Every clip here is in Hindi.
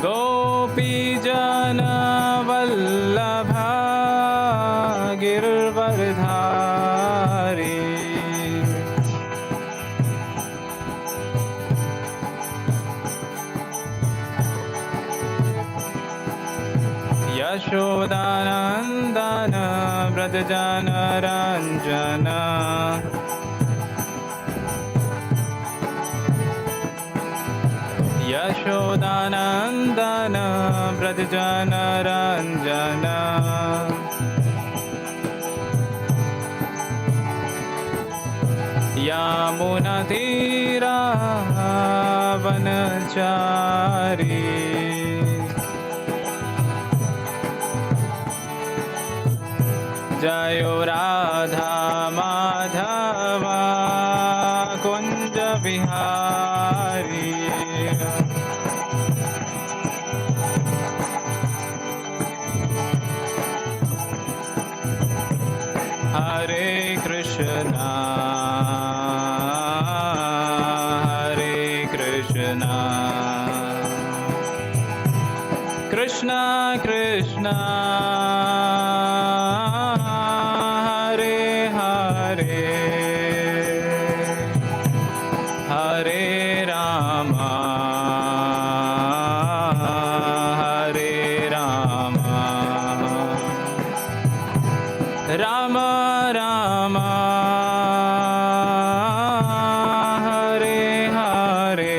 गोपीजन वल्लभा गिरवरधारी। यशोदानन्दन व्रजजनरञ्जन। यशोदानन्दन व्रजजनरञ्जन। यमुनातीरावनचारी। जयो राधा माधव कुंज विहारी। हरे कृष्णा हरे कृष्णा कृष्णा कृष्णा हरे हरे। हरे राम हरे राम राम राम हरे हरे।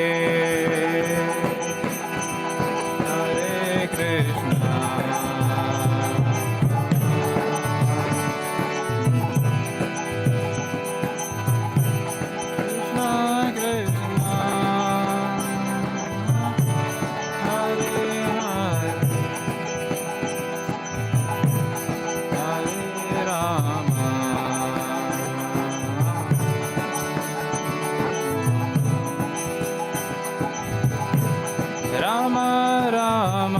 हरे कृष्णा कृष्णा हरे हरे। हरे राम राम राम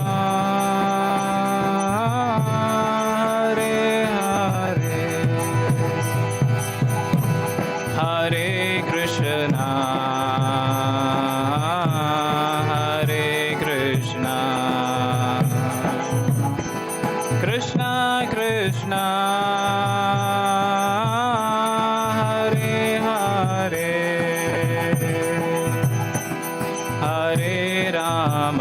हरे हरे। हरे कृष्णा हरे कृष्णा कृष्णा कृष्णा हरे हरे। हरे राम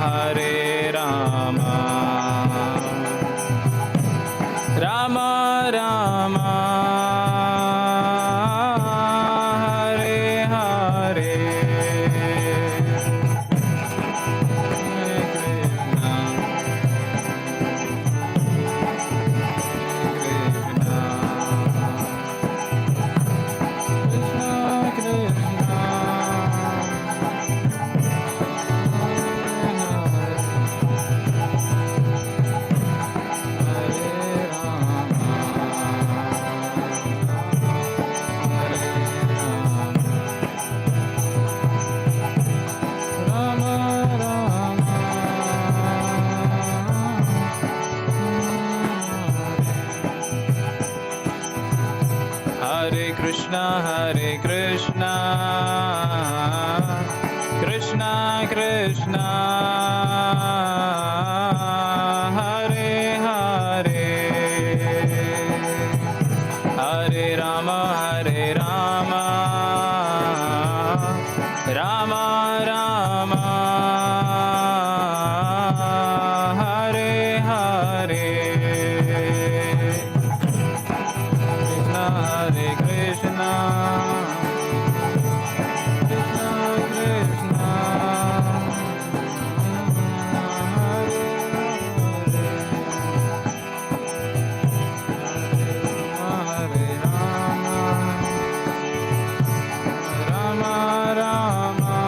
हरे Ram Ram Ram Hare Hare. Hare Krishna Krishna Krishna Hare Hare. Hare Rama Rama Rama Hare Hare. Hare Krishna Krishna Krishna Hare Hare. Hare Rama Rama Rama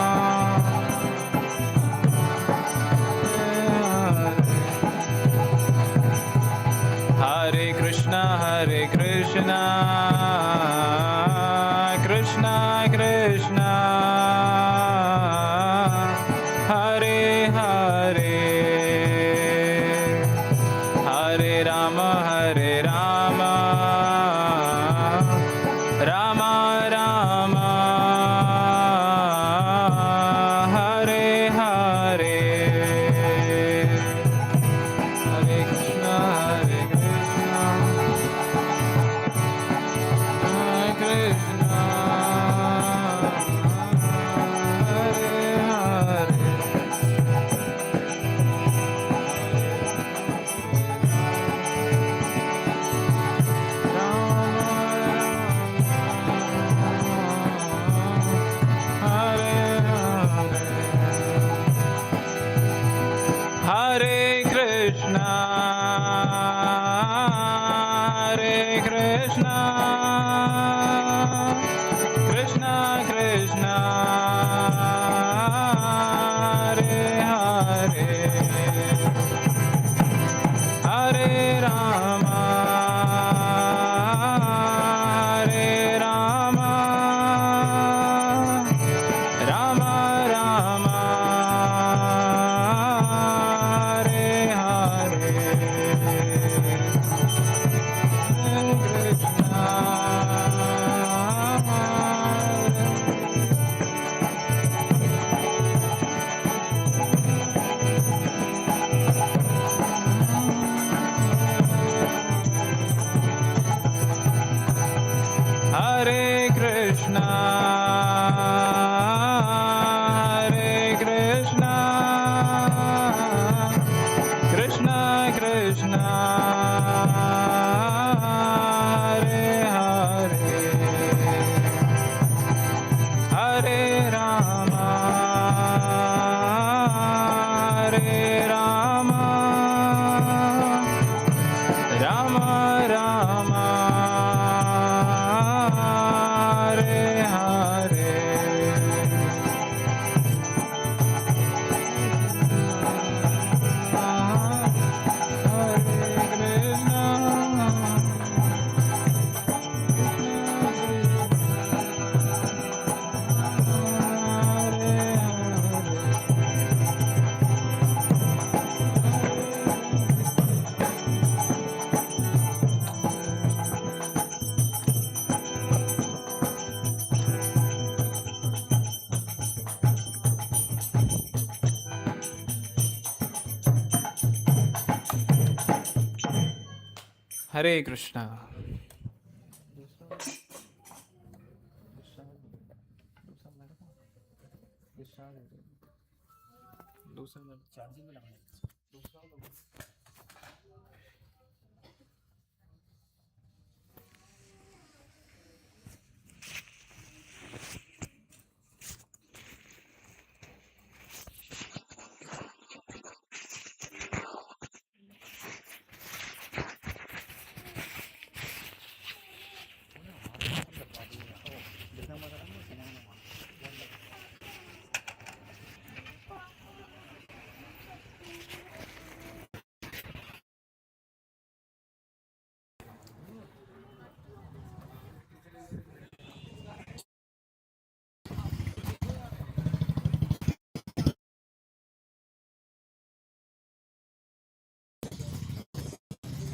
हरे कृष्णा।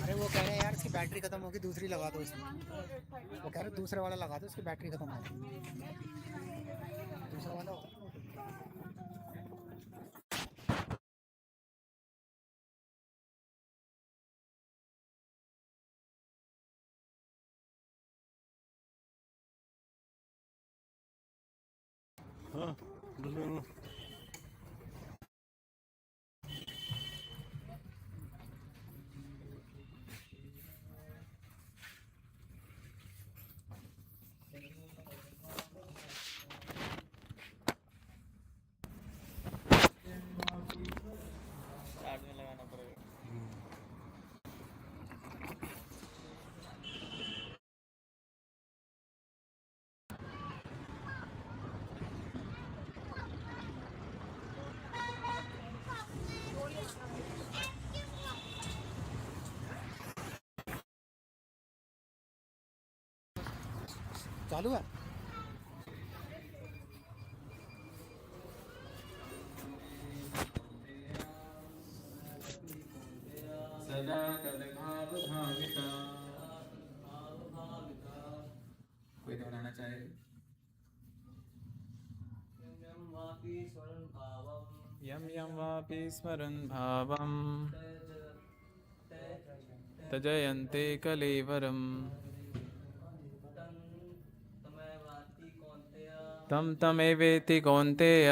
अरे वो कह रहे हैं यार इसकी बैटरी खत्म होगी, दूसरी लगा दो इसमें। वो कह रहे दूसरे वाला लगा दो, इसकी बैटरी खत्म होगी। दूसरा वाला हाँ दूसरे चालू है। सदा तद्भाव भाविता। कोई दोहराना चाहे? यम यम वापि स्मरन् भावं तजयन्ते कलेवरम् तं तमेवेति कौन्तेय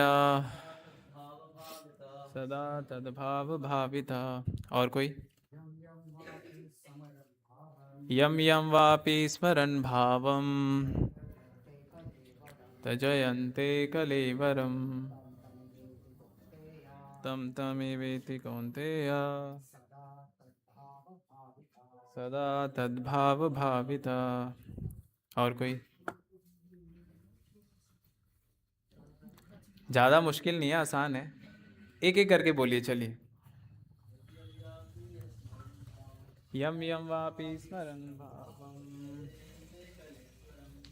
सदा तद्भाव भाविता। और कोई? यम यम वापि स्मरन् भावं तजयन्ते कलेवरम् तं तमेवेति कौन्तेय सदा तद्भाव भाविता। और कोई? ज़्यादा मुश्किल नहीं है, आसान है। एक एक करके बोलिए, चलिए। यम यम वापि स्मरन् भावं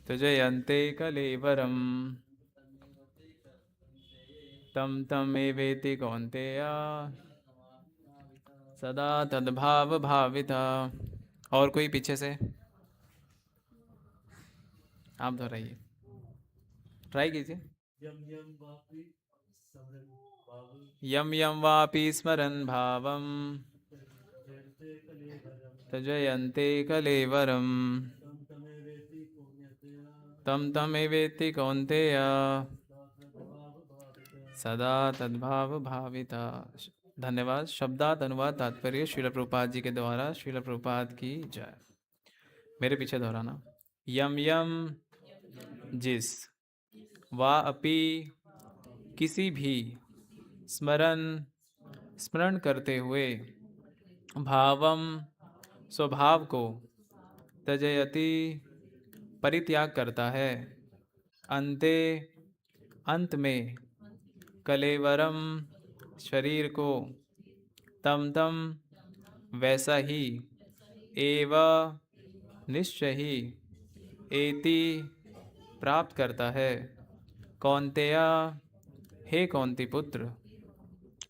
तजयन्ते कलेवरम् तं तमेवेति कौन्तेय सदा तद्भाव भाविता। और कोई पीछे से? आप दोहराइए, ट्राई कीजिए। यम यम वापि स्मरन् भावं तजयन्ते कलेवरम् तं तमेवेति कौन्तेय सदा तद्भाव भाविता। धन्यवाद। शब्दार्थ अनुवाद तात्पर्य श्रील प्रभुपाद जी के द्वारा। श्रील प्रभुपाद की जय। मेरे पीछे दोहराना। यम यम जिस, वा अपि किसी भी, स्मरण स्मरण करते हुए, भावम स्वभाव को, तजयति परित्याग करता है, अंते अंत में, कलेवरम शरीर को, तम तम वैसा ही, एव निश्चय ही, एति प्राप्त करता है, कौन्तेय हे कौन्ती पुत्र,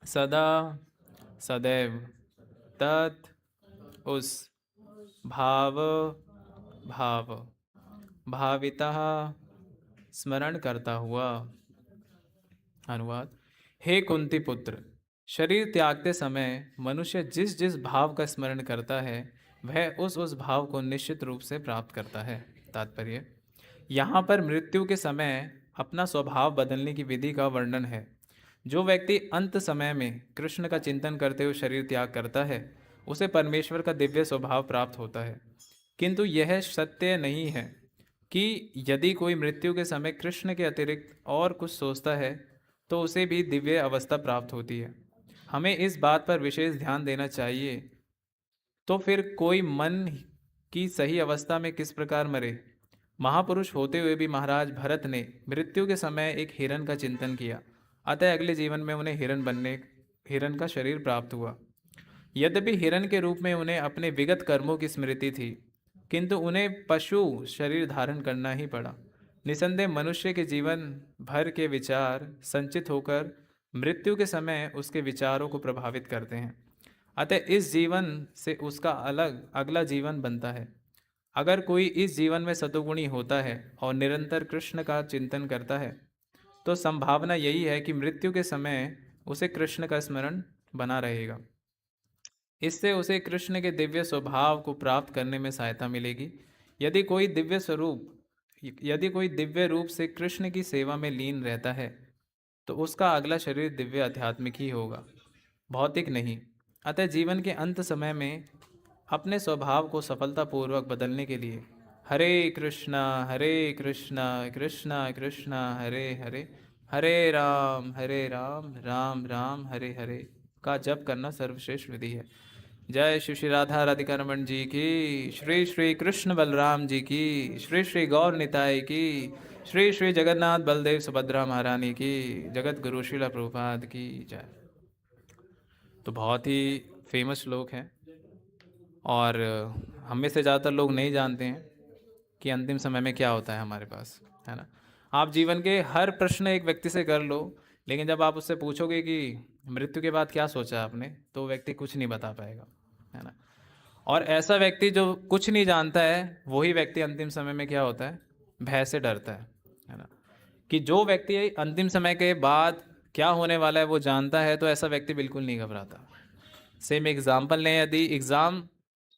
सदा सदैव, तत् उस, भाव भाव, भाविता स्मरण करता हुआ। अनुवाद। हे कुंती पुत्र, शरीर त्यागते समय मनुष्य जिस जिस भाव का स्मरण करता है वह उस भाव को निश्चित रूप से प्राप्त करता है। तात्पर्य, यहाँ पर मृत्यु के समय अपना स्वभाव बदलने की विधि का वर्णन है। जो व्यक्ति अंत समय में कृष्ण का चिंतन करते हुए शरीर त्याग करता है, उसे परमेश्वर का दिव्य स्वभाव प्राप्त होता है। किंतु यह सत्य नहीं है कि यदि कोई मृत्यु के समय कृष्ण के अतिरिक्त और कुछ सोचता है तो उसे भी दिव्य अवस्था प्राप्त होती है। हमें इस बात पर विशेष ध्यान देना चाहिए। तो फिर कोई मन की सही अवस्था में किस प्रकार मरे? महापुरुष होते हुए भी महाराज भरत ने मृत्यु के समय एक हिरण का चिंतन किया, अतः अगले जीवन में उन्हें हिरण का शरीर प्राप्त हुआ। यद्यपि हिरण के रूप में उन्हें अपने विगत कर्मों की स्मृति थी, किंतु उन्हें पशु शरीर धारण करना ही पड़ा। निसंदेह मनुष्य के जीवन भर के विचार संचित होकर मृत्यु के समय उसके विचारों को प्रभावित करते हैं। अतः इस जीवन से उसका अगला जीवन बनता है। अगर कोई इस जीवन में सतोगुणी होता है और निरंतर कृष्ण का चिंतन करता है, तो संभावना यही है कि मृत्यु के समय उसे कृष्ण का स्मरण बना रहेगा। इससे उसे कृष्ण के दिव्य स्वभाव को प्राप्त करने में सहायता मिलेगी। यदि कोई दिव्य रूप से कृष्ण की सेवा में लीन रहता है, तो उसका अगला शरीर दिव्य आध्यात्मिक ही होगा, भौतिक नहीं। अतः जीवन के अंत समय में अपने स्वभाव को सफलतापूर्वक बदलने के लिए हरे कृष्णा कृष्णा कृष्णा हरे हरे, हरे राम राम राम हरे हरे का जप करना सर्वश्रेष्ठ विधि है। जय श्री श्री राधा राधिका रमन जी की, श्री श्री कृष्ण बलराम जी की, श्री श्री गौर निताई की, श्री श्री जगन्नाथ बलदेव सुभद्रा महारानी की, जगत गुरु श्रीला प्रभुपाद की जय। तो बहुत ही फेमस श्लोक हैं और हम में से ज़्यादातर लोग नहीं जानते हैं कि अंतिम समय में क्या होता है हमारे पास, है ना। आप जीवन के हर प्रश्न एक व्यक्ति से कर लो, लेकिन जब आप उससे पूछोगे कि मृत्यु के बाद क्या सोचा आपने, तो वो व्यक्ति कुछ नहीं बता पाएगा, है ना। और ऐसा व्यक्ति जो कुछ नहीं जानता है, वही व्यक्ति अंतिम समय में क्या होता है, भय से डरता है ना। कि जो व्यक्ति अंतिम समय के बाद क्या होने वाला है वो जानता है, तो ऐसा व्यक्ति बिल्कुल नहीं घबराता। सेम एग्जाम्पल लें, यदि एग्ज़ाम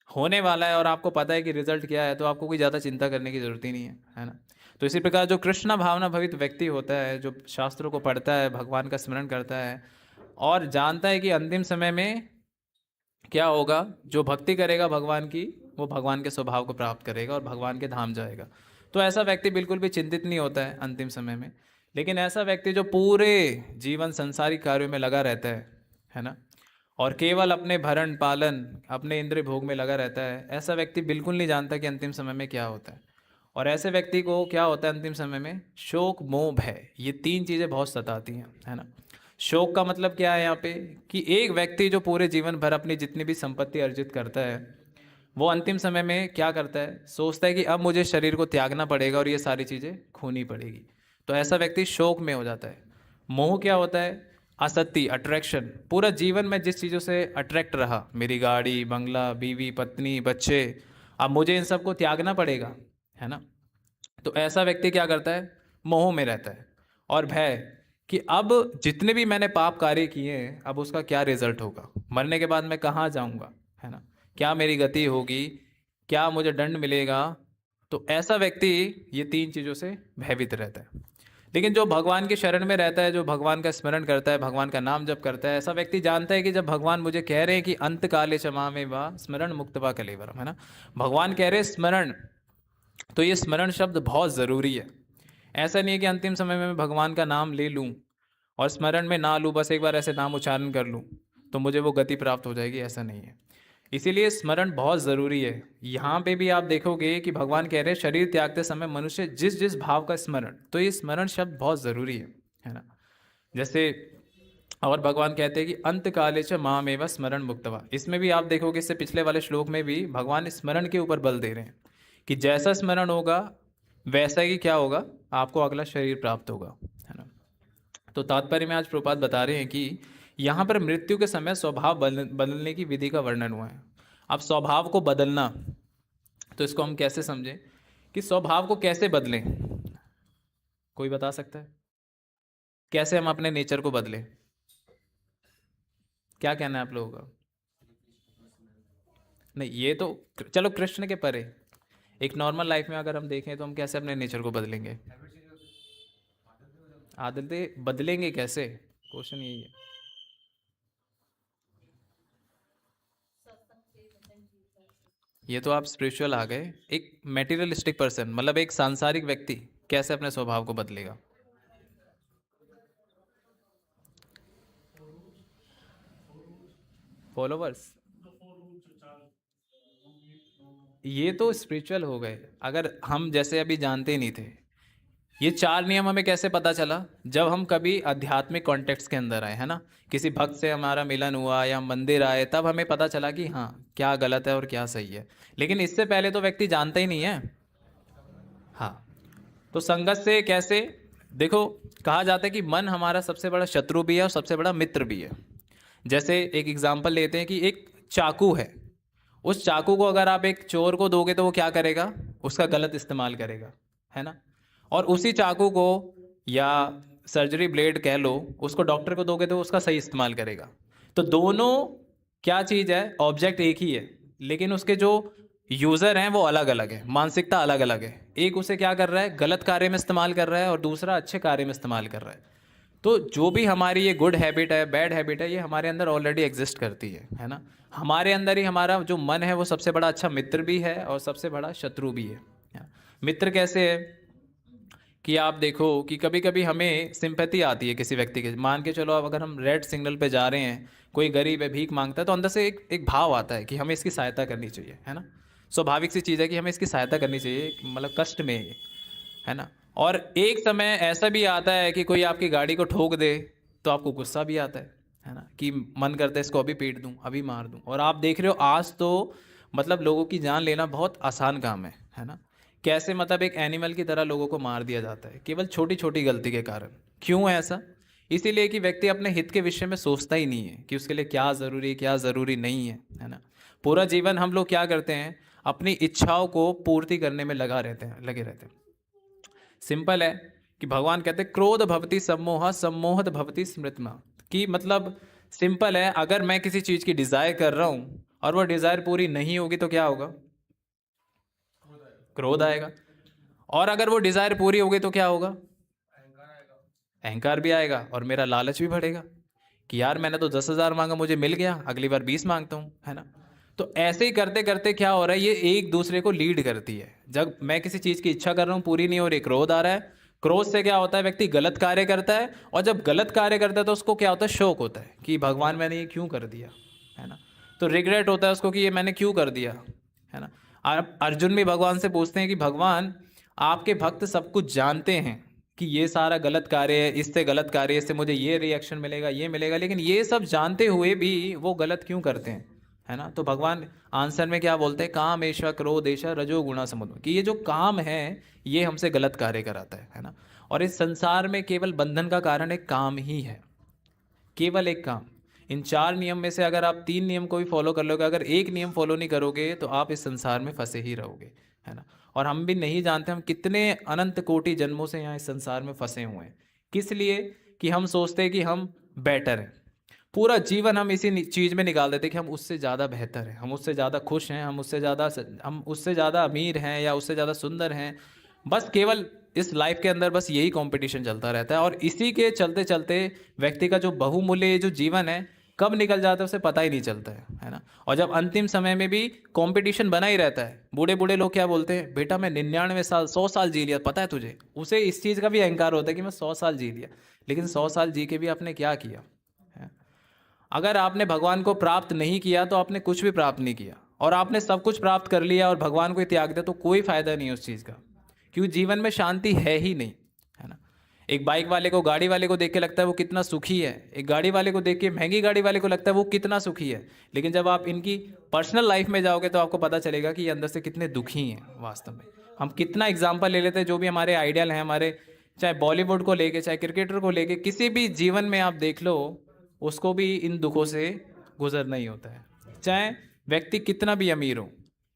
होने वाला है और आपको पता है कि रिजल्ट क्या है, तो आपको कोई ज़्यादा चिंता करने की ज़रूरत ही नहीं है ना। तो इसी प्रकार जो कृष्ण भावना भवित व्यक्ति होता है, जो शास्त्रों को पढ़ता है, भगवान का स्मरण करता है और जानता है कि अंतिम समय में क्या होगा, जो भक्ति करेगा भगवान की, वो भगवान के स्वभाव को प्राप्त करेगा और भगवान के धाम जाएगा। तो ऐसा व्यक्ति बिल्कुल भी चिंतित नहीं होता है अंतिम समय में। लेकिन ऐसा व्यक्ति जो पूरे जीवन संसारिक कार्यों में लगा रहता है ना, और केवल अपने भरण पालन, अपने इंद्रिय भोग में लगा रहता है, ऐसा व्यक्ति बिल्कुल नहीं जानता कि अंतिम समय में क्या होता है। और ऐसे व्यक्ति को क्या होता है अंतिम समय में, शोक मोह भय, ये तीन चीज़ें बहुत सताती हैं, है ना। शोक का मतलब क्या है यहाँ पे, कि एक व्यक्ति जो पूरे जीवन भर अपनी जितनी भी संपत्ति अर्जित करता है, वो अंतिम समय में क्या करता है, सोचता है कि अब मुझे शरीर को त्यागना पड़ेगा और ये सारी चीज़ें खोनी पड़ेगी। तो ऐसा व्यक्ति शोक में हो जाता है। मोह क्या होता है, आसक्ति, अट्रैक्शन। पूरा जीवन में जिस चीज़ों से अट्रैक्ट रहा, मेरी गाड़ी, बंगला, बीवी, पत्नी, बच्चे, अब मुझे इन सबको त्यागना पड़ेगा, है ना। तो ऐसा व्यक्ति क्या करता है, मोह में रहता है। और भय, कि अब जितने भी मैंने पाप कार्य किए हैं, अब उसका क्या रिजल्ट होगा, मरने के बाद मैं कहाँ जाऊँगा, है ना, क्या मेरी गति होगी, क्या मुझे दंड मिलेगा। तो ऐसा व्यक्ति ये तीन चीज़ों से भयभीत रहता है। लेकिन जो भगवान के शरण में रहता है, जो भगवान का स्मरण करता है, भगवान का नाम जप करता है, ऐसा व्यक्ति जानता है कि जब भगवान मुझे कह रहे हैं कि अंत काले क्षमा में वा स्मरण मुक्तवा कलेवरम, है ना, भगवान कह रहे हैं स्मरण, तो ये स्मरण शब्द बहुत ज़रूरी है। ऐसा नहीं है कि अंतिम समय में मैं भगवान का नाम ले लूँ और स्मरण में ना लूँ, बस एक बार ऐसे नाम उच्चारण कर लूँ तो मुझे वो गति प्राप्त हो जाएगी, ऐसा नहीं है। इसीलिए स्मरण बहुत ज़रूरी है। यहाँ पे भी आप देखोगे कि भगवान कह रहे हैं शरीर त्यागते समय मनुष्य जिस जिस भाव का स्मरण, तो ये स्मरण शब्द बहुत ज़रूरी है ना। जैसे और भगवान कहते हैं कि अंत काले च मामेव स्मरण मुक्तवा। इसमें भी आप देखोगे, इससे पिछले वाले श्लोक में भी भगवान स्मरण के ऊपर बल दे रहे हैं कि जैसा स्मरण होगा वैसा ही क्या होगा, आपको अगला शरीर प्राप्त होगा, है ना। तो तात्पर्य में आज प्रभुपाद बता रहे हैं कि यहाँ पर मृत्यु के समय स्वभाव बदलने की विधि का वर्णन हुआ है। अब स्वभाव को बदलना, तो इसको हम कैसे समझें कि स्वभाव को कैसे बदलें, कोई बता सकता है कैसे हम अपने नेचर को बदलें? क्या कहना है आप लोगों का? नहीं, ये तो चलो कृष्ण के परे, एक नॉर्मल लाइफ में अगर हम देखें तो हम कैसे अपने नेचर को बदलेंगे? आदतें बदलेंगे कैसे, क्वेश्चन यही है। ये तो आप स्पिरिचुअल आ गए। एक मेटीरियलिस्टिक पर्सन, मतलब एक सांसारिक व्यक्ति कैसे अपने स्वभाव को बदलेगा? फॉलोवर्स, ये तो स्पिरिचुअल हो गए। अगर हम जैसे अभी जानते नहीं थे, ये 4 नियम हमें कैसे पता चला? जब हम कभी आध्यात्मिक कॉन्टेक्स्ट के अंदर आए, है ना, किसी भक्त से हमारा मिलन हुआ या मंदिर आए, तब हमें पता चला कि हाँ क्या गलत है और क्या सही है। लेकिन इससे पहले तो व्यक्ति जानता ही नहीं है। हाँ, तो संगत से कैसे, देखो कहा जाता है कि मन हमारा सबसे बड़ा शत्रु भी है और सबसे बड़ा मित्र भी है। जैसे एक एग्जाम्पल लेते हैं कि एक चाकू है, उस चाकू को अगर आप एक चोर को दोगे तो वो क्या करेगा? उसका गलत इस्तेमाल करेगा, है ना। और उसी चाकू को या सर्जरी ब्लेड कह लो, उसको डॉक्टर को दोगे तो उसका सही इस्तेमाल करेगा। तो दोनों क्या चीज़ है? ऑब्जेक्ट एक ही है, लेकिन उसके जो यूज़र हैं वो अलग अलग है, मानसिकता अलग अलग है। एक उसे क्या कर रहा है? गलत कार्य में इस्तेमाल कर रहा है, और दूसरा अच्छे कार्य में इस्तेमाल कर रहा है। तो जो भी हमारी ये गुड हैबिट है, बैड हैबिट है, ये हमारे अंदर ऑलरेडी एग्जिस्ट करती है ना। हमारे अंदर ही हमारा जो मन है वो सबसे बड़ा अच्छा मित्र भी है और सबसे बड़ा शत्रु भी है। मित्र कैसे है कि आप देखो कि कभी कभी हमें सिंपैथी आती है किसी व्यक्ति के, मान के चलो अब अगर हम रेड सिग्नल पे जा रहे हैं, कोई गरीब है, भीख मांगता है, तो अंदर से एक भाव आता है कि हमें इसकी सहायता करनी चाहिए, है ना। स्वाभाविक सी चीज़ है कि हमें इसकी सहायता करनी चाहिए, मतलब कष्ट में है ना। और एक समय ऐसा भी आता है कि कोई आपकी गाड़ी को ठोक दे तो आपको गुस्सा भी आता है ना, कि मन करता है इसको अभी पीट दूं, अभी मार दूं। और आप देख रहे हो आज तो मतलब लोगों की जान लेना बहुत आसान काम है ना। कैसे मतलब एक एनिमल की तरह लोगों को मार दिया जाता है केवल छोटी छोटी गलती के कारण। क्यों है ऐसा? इसीलिए कि व्यक्ति अपने हित के विषय में सोचता ही नहीं है कि उसके लिए क्या ज़रूरी, क्या ज़रूरी नहीं है ना। पूरा जीवन हम लोग क्या करते हैं? अपनी इच्छाओं को पूर्ति करने में लगे रहते हैं। सिंपल है कि भगवान कहते हैं क्रोध भवति सम्मोह सम्मोहत भवति स्मृतिमा, कि मतलब सिंपल है, अगर मैं किसी चीज़ की डिज़ायर कर रहा हूँ और वो डिज़ायर पूरी नहीं होगी तो क्या होगा? क्रोध आएगा। और अगर वो डिज़ायर पूरी होगी तो क्या होगा? अहंकार भी आएगा, और मेरा लालच भी बढ़ेगा कि यार मैंने तो 10,000 मांगा, मुझे मिल गया, अगली बार 20 मांगता हूँ, है ना। तो ऐसे ही करते करते क्या हो रहा है, ये एक दूसरे को लीड करती है। जब मैं किसी चीज़ की इच्छा कर रहा हूँ, पूरी नहीं हो रही, क्रोध आ रहा है। क्रोध से क्या होता है? व्यक्ति गलत कार्य करता है, और जब गलत कार्य करता है तो उसको क्या होता है? शोक होता है कि भगवान मैंने ये क्यों कर दिया, है ना। तो रिग्रेट होता है उसको कि ये मैंने क्यों कर दिया, है ना। अर्जुन भी भगवान से पूछते हैं कि भगवान आपके भक्त सब कुछ जानते हैं कि ये सारा गलत कार्य है, इससे गलत कार्य, इससे मुझे ये रिएक्शन मिलेगा, ये मिलेगा, लेकिन ये सब जानते हुए भी वो गलत क्यों करते हैं, है ना। तो भगवान आंसर में क्या बोलते हैं? काम ऐशा क्रोध ऐशा रजोगुणा समुद्र, कि ये जो काम है ये हमसे गलत कार्य कराता है ना। और इस संसार में केवल बंधन का कारण एक काम ही है, केवल एक काम। इन 4 नियम में से अगर आप 3 नियम को भी फॉलो कर लोगे, अगर एक नियम फॉलो नहीं करोगे तो आप इस संसार में फंसे ही रहोगे, है ना। और हम भी नहीं जानते हम कितने अनंत कोटि जन्मों से यहाँ इस संसार में फंसे हुए हैं। किस लिए? कि हम सोचते हैं कि हम बेटर हैं। पूरा जीवन हम इसी चीज़ में निकाल देते हैं कि हम उससे ज़्यादा बेहतर हैं, हम उससे ज़्यादा खुश हैं, हम उससे ज़्यादा अमीर हैं या उससे ज़्यादा सुंदर हैं। बस केवल इस लाइफ के अंदर बस यही कंपटीशन चलता रहता है, और इसी के चलते चलते व्यक्ति का जो बहुमूल्य जो जीवन है कब निकल जाता है उसे पता ही नहीं चलता है ना। और जब अंतिम समय में भी कंपटीशन बना ही रहता है, बूढ़े बूढ़े लोग क्या बोलते हैं? बेटा मैं 99 साल 100 साल जी लिया, पता है तुझे? उसे इस चीज़ का भी अहंकार होता है कि मैं 100 साल जी लिया, लेकिन 100 साल जी के भी आपने क्या किया है? अगर आपने भगवान को प्राप्त नहीं किया तो आपने कुछ भी प्राप्त नहीं किया, और आपने सब कुछ प्राप्त कर लिया और भगवान को त्याग दिया तो कोई फायदा नहीं है उस चीज़ का, क्योंकि जीवन में शांति है ही नहीं, है ना। एक बाइक वाले को, गाड़ी वाले को देख के लगता है वो कितना सुखी है, एक गाड़ी वाले को देख के महंगी गाड़ी वाले को लगता है वो कितना सुखी है, लेकिन जब आप इनकी पर्सनल लाइफ में जाओगे तो आपको पता चलेगा कि ये अंदर से कितने दुखी हैं वास्तव में। हम कितना एग्जाम्पल ले लेते हैं, जो भी हमारे आइडियल हैं, हमारे चाहे बॉलीवुड को लेके, चाहे क्रिकेटर को लेके, किसी भी जीवन में आप देख लो उसको भी इन दुखों से गुजरना ही होता है। चाहे व्यक्ति कितना भी अमीर हो,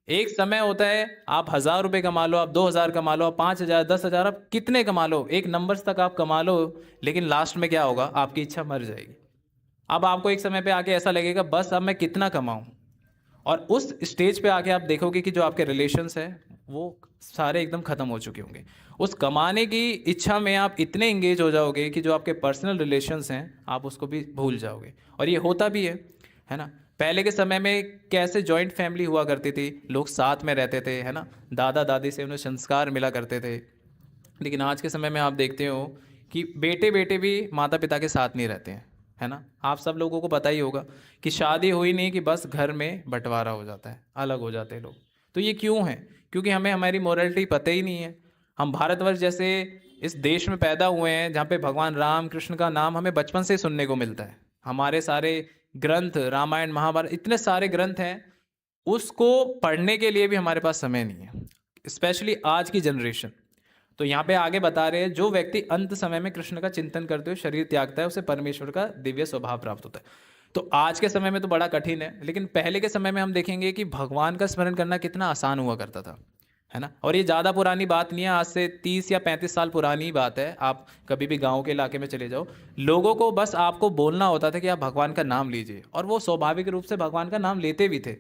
एक समय होता है आप 1,000 रुपये कमा लो, आप 2,000 कमा लो, आप 5,000 10,000, आप कितने कमा लो, एक नंबर्स तक आप कमा लो, लेकिन लास्ट में क्या होगा? आपकी इच्छा मर जाएगी। अब आपको एक समय पे आके ऐसा लगेगा बस अब मैं कितना कमाऊं, और उस स्टेज पे आके आप देखोगे कि जो आपके रिलेशंस हैं वो सारे एकदम ख़त्म हो चुके होंगे। उस कमाने की इच्छा में आप इतने इंगेज हो जाओगे कि जो आपके पर्सनल रिलेशंस हैं आप उसको भी भूल जाओगे। और ये होता भी है ना। पहले के समय में कैसे जॉइंट फैमिली हुआ करती थी, लोग साथ में रहते थे, है ना, दादा दादी से उन्हें संस्कार मिला करते थे। लेकिन आज के समय में आप देखते हो कि बेटे बेटे भी माता पिता के साथ नहीं रहते हैं, है ना। आप सब लोगों को पता ही होगा कि शादी हुई नहीं कि बस घर में बंटवारा हो जाता है, अलग हो जाते हैं लोग। तो ये क्यों है? क्योंकि हमें हमारी मोरालिटी पता ही नहीं है। हम भारतवर्ष जैसे इस देश में पैदा हुए हैं जहाँ पे भगवान राम कृष्ण का नाम हमें बचपन से सुनने को मिलता है। हमारे सारे ग्रंथ, रामायण महाभारत, इतने सारे ग्रंथ हैं, उसको पढ़ने के लिए भी हमारे पास समय नहीं है, स्पेशली आज की जनरेशन। तो यहाँ पे आगे बता रहे हैं जो व्यक्ति अंत समय में कृष्ण का चिंतन करते हुए शरीर त्यागता है उसे परमेश्वर का दिव्य स्वभाव प्राप्त होता है। तो आज के समय में तो बड़ा कठिन है, लेकिन पहले के समय में हम देखेंगे कि भगवान का स्मरण करना कितना आसान हुआ करता था, है ना। और ये ज़्यादा पुरानी बात नहीं है, आज से 30 या 35 साल पुरानी बात है। आप कभी भी गाँव के इलाके में चले जाओ, लोगों को बस आपको बोलना होता था कि आप भगवान का नाम लीजिए, और वो स्वाभाविक रूप से भगवान का नाम लेते भी थे,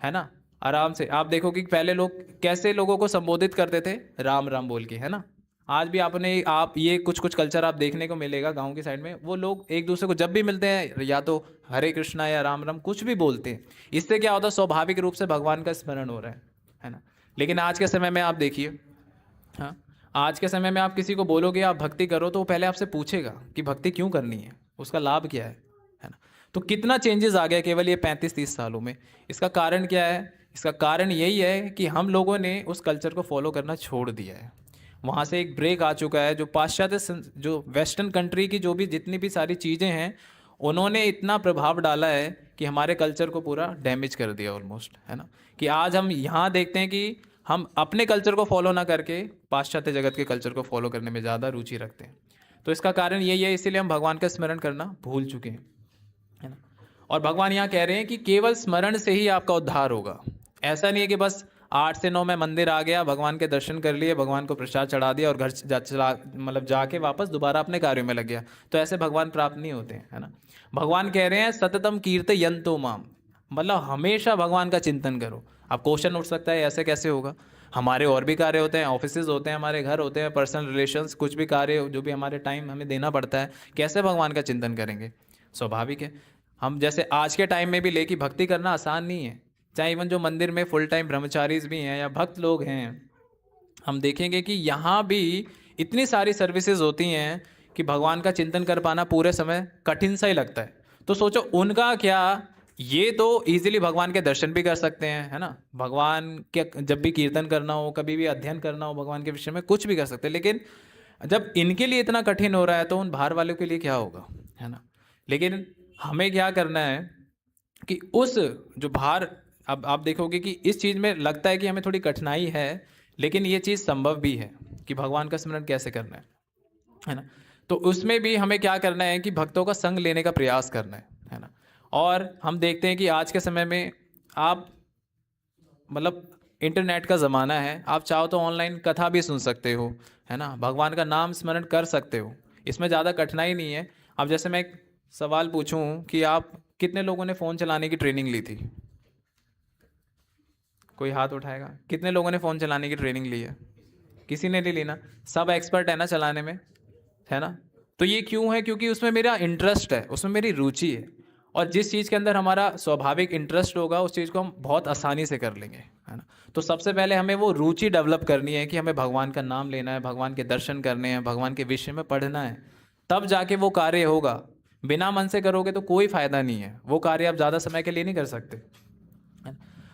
है ना, आराम से। आप देखोगे कि पहले लोग कैसे लोगों को संबोधित करते थे, राम राम बोल के, है ना। आज भी आप ये कुछ कुछ कल्चर आप देखने को मिलेगा गांव की साइड में, वो लोग एक दूसरे को जब भी मिलते हैं या तो हरे कृष्णा या राम राम कुछ भी बोलते हैं। इससे क्या होता है, स्वाभाविक रूप से भगवान का स्मरण हो रहा है ना। लेकिन आज के समय में आप देखिए, हाँ, आज के समय में आप किसी को बोलोगे आप भक्ति करो, तो वो पहले आपसे पूछेगा कि भक्ति क्यों करनी है, उसका लाभ क्या है ना। तो कितना चेंजेस आ गया केवल ये 35-30 सालों में। इसका कारण क्या है? इसका कारण यही है कि हम लोगों ने उस कल्चर को फॉलो करना छोड़ दिया है। वहाँ से एक ब्रेक आ चुका है। जो पाश्चात्य जो वेस्टर्न कंट्री की जो भी जितनी भी सारी चीज़ें हैं, उन्होंने इतना प्रभाव डाला है कि हमारे कल्चर को पूरा डैमेज कर दिया ऑलमोस्ट, है ना। कि आज हम यहाँ देखते हैं कि हम अपने कल्चर को फॉलो ना करके पाश्चात्य जगत के कल्चर को फॉलो करने में ज़्यादा रुचि रखते हैं। तो इसका कारण यही है, इसीलिए हम भगवान का स्मरण करना भूल चुके हैं, है ना। और भगवान यहाँ कह रहे हैं कि केवल स्मरण से ही आपका उद्धार होगा। ऐसा नहीं है कि बस 8 से 9 में मंदिर आ गया, भगवान के दर्शन कर लिए, भगवान को प्रसाद चढ़ा दिया और घर जाके वापस दोबारा अपने कार्यों में लग गया, तो ऐसे भगवान प्राप्त नहीं होते हैं, है ना। भगवान कह रहे हैं सततम कीर्तयन्तो माम, मतलब हमेशा भगवान का चिंतन करो। अब क्वेश्चन उठ सकता है ऐसे कैसे होगा? हमारे और भी कार्य होते हैं, ऑफिसेज होते हैं, हमारे घर होते हैं, पर्सनल रिलेशंस, कुछ भी कार्य जो भी हमारे टाइम हमें देना पड़ता है, कैसे भगवान का चिंतन करेंगे? स्वाभाविक है। हम जैसे आज के टाइम में भी लेकी भक्ति करना आसान नहीं है। चाहे इवन जो मंदिर में फुल टाइम ब्रह्मचारीज भी हैं या भक्त लोग हैं, हम देखेंगे कि यहाँ भी इतनी सारी सर्विसेज होती हैं कि भगवान का चिंतन कर पाना पूरे समय कठिन सा ही लगता है। तो सोचो उनका क्या, ये तो इजीली भगवान के दर्शन भी कर सकते हैं, है ना। भगवान के जब भी कीर्तन करना हो, कभी भी अध्ययन करना हो भगवान के विषय में, कुछ भी कर सकते हैं। लेकिन जब इनके लिए इतना कठिन हो रहा है तो उन बाहर वालों के लिए क्या होगा, है ना। लेकिन हमें क्या करना है कि उस जो बाहर, अब आप देखोगे कि इस चीज़ में लगता है कि हमें थोड़ी कठिनाई है, लेकिन ये चीज़ संभव भी है कि भगवान का स्मरण कैसे करना है ना। तो उसमें भी हमें क्या करना है कि भक्तों का संग लेने का प्रयास करना है ना। और हम देखते हैं कि आज के समय में आप मतलब इंटरनेट का ज़माना है, आप चाहो तो ऑनलाइन कथा भी सुन सकते हो, है ना, भगवान का नाम स्मरण कर सकते हो, इसमें ज़्यादा कठिनाई नहीं है। अब जैसे मैं एक सवाल पूछूं कि आप कितने लोगों ने फ़ोन चलाने की ट्रेनिंग ली थी? कोई हाथ उठाएगा? कितने लोगों ने फ़ोन चलाने की ट्रेनिंग ली है? किसी ने नहीं ली ना। सब एक्सपर्ट है ना चलाने में, है ना। तो ये क्यों है? क्योंकि उसमें मेरा इंटरेस्ट है, उसमें मेरी रुचि है, और जिस चीज़ के अंदर हमारा स्वाभाविक इंटरेस्ट होगा उस चीज़ को हम बहुत आसानी से कर लेंगे, है ना। तो सबसे पहले हमें वो रुचि डेवलप करनी है कि हमें भगवान का नाम लेना है, भगवान के दर्शन करने हैं, भगवान के विषय में पढ़ना है, तब जाके वो कार्य होगा। बिना मन से करोगे तो कोई फ़ायदा नहीं है, वो कार्य आप ज़्यादा समय के लिए नहीं कर सकते।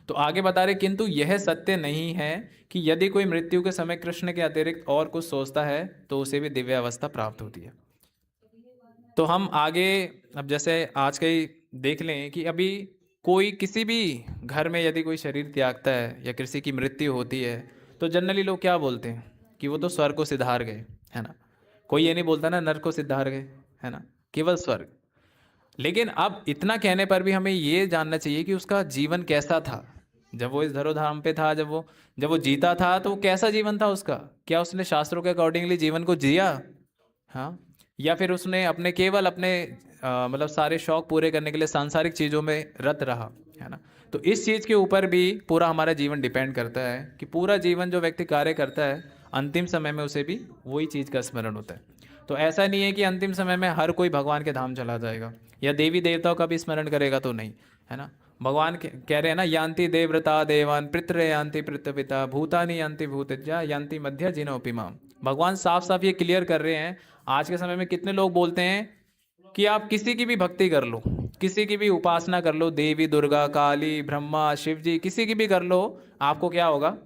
तो आगे बता रहे, किंतु यह सत्य नहीं है कि यदि कोई मृत्यु के समय कृष्ण के अतिरिक्त और कुछ सोचता है तो उसे भी दिव्य अवस्था प्राप्त होती है। तो हम आगे अब जैसे आज का ही देख लें कि अभी कोई किसी भी घर में यदि कोई शरीर त्यागता है या किसी की मृत्यु होती है तो जनरली लोग क्या बोलते हैं कि वो तो स्वर्ग को सिधार गए, है ना। कोई ये नहीं बोलता ना नर्क को सिधार गए, है ना, केवल स्वर्ग। लेकिन अब इतना कहने पर भी हमें ये जानना चाहिए कि उसका जीवन कैसा था जब वो इस धरोधाम पे था, जब वो जीता था, तो कैसा जीवन था उसका? क्या उसने शास्त्रों के अकॉर्डिंगली जीवन को जिया? हाँ, या फिर उसने केवल अपने मतलब सारे शौक पूरे करने के लिए सांसारिक चीज़ों में रत रहा? है ना। तो इस चीज़ के ऊपर भी पूरा हमारा जीवन डिपेंड करता है कि पूरा जीवन जो व्यक्ति कार्य करता है अंतिम समय में उसे भी वही चीज़ का स्मरण होता है। तो ऐसा नहीं है कि अंतिम समय में हर कोई भगवान के धाम चला जाएगा या देवी देवताओं का भी स्मरण करेगा तो नहीं, है ना। भगवान कह रहे हैं ना, यान्ति देवव्रता देवान पितृ यान्ति पितृपिता भूतानि यान्ति भूतज्जा यान्ति मध्य जिनोपिमाम। भगवान साफ साफ ये क्लियर कर रहे हैं। आज के समय में कितने लोग बोलते हैं कि आप किसी की भी भक्ति कर लो, किसी की भी उपासना कर लो, देवी दुर्गा काली ब्रह्मा शिव जी किसी की भी कर लो, आपको क्या होगा,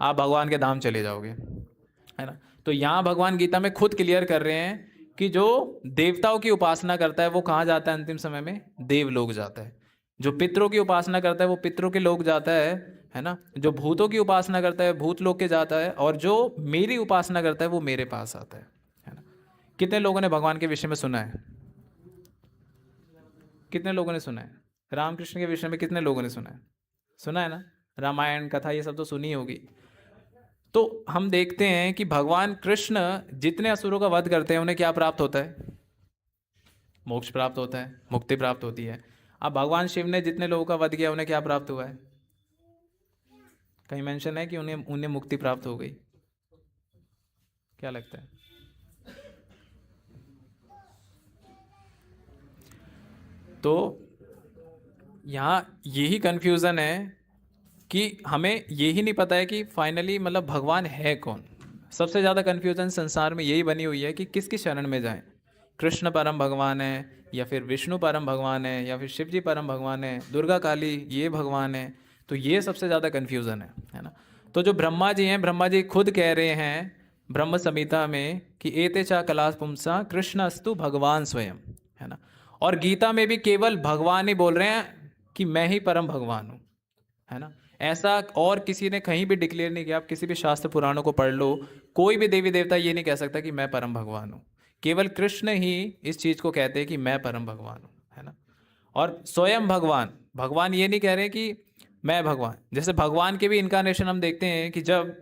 आप भगवान के धाम चले जाओगे, है ना। तो यहाँ भगवान गीता में खुद क्लियर कर रहे हैं कि जो देवताओं की उपासना करता है वो कहाँ जाता है अंतिम समय में, देवलोक जाता है। जो पितरों की उपासना करता है वो पितरों के लोक जाता है ना। जो भूतों की उपासना करता है भूत लोक के जाता है, और जो मेरी उपासना करता है वो मेरे पास आता है ना। कितने लोगों ने भगवान के विषय में सुना है, कितने लोगों ने सुना है रामकृष्ण के विषय में, कितने लोगों ने सुना है ना, रामायण कथा ये सब तो सुनी होगी। तो हम देखते हैं कि भगवान कृष्ण जितने असुरों का वध करते हैं उन्हें क्या प्राप्त होता है, मोक्ष प्राप्त होता है, मुक्ति प्राप्त होती है। अब भगवान शिव ने जितने लोगों का वध किया उन्हें क्या प्राप्त हुआ है, कहीं मेंशन है कि उन्हें उन्हें मुक्ति प्राप्त हो गई, क्या लगता है। तो यहाँ यही कंफ्यूजन है कि हमें यही नहीं पता है कि फाइनली मतलब भगवान है कौन। सबसे ज़्यादा कंफ्यूजन संसार में यही बनी हुई है कि किसकी शरण में जाएं, कृष्ण परम भगवान है या फिर विष्णु परम भगवान है या फिर शिव जी परम भगवान है, दुर्गा काली ये भगवान है। तो ये सबसे ज़्यादा कंफ्यूजन है ना। तो जो ब्रह्मा जी हैं, ब्रह्मा जी खुद कह रहे हैं ब्रह्म संहिता में कि एते चा कलास पुंसा कृष्ण अस्तु भगवान स्वयं, है ना। और गीता में भी केवल भगवान ही बोल रहे हैं कि मैं ही परम भगवान हूँ, है ना। ऐसा और किसी ने कहीं भी डिक्लेयर नहीं किया। आप किसी भी शास्त्र पुराणों को पढ़ लो, कोई भी देवी देवता ये नहीं कह सकता कि मैं परम भगवान हूँ। केवल कृष्ण ही इस चीज़ को कहते हैं कि मैं परम भगवान हूँ, है ना। और स्वयं भगवान, भगवान ये नहीं कह रहे कि मैं भगवान। जैसे भगवान के भी इनकारनेशन हम देखते हैं कि जब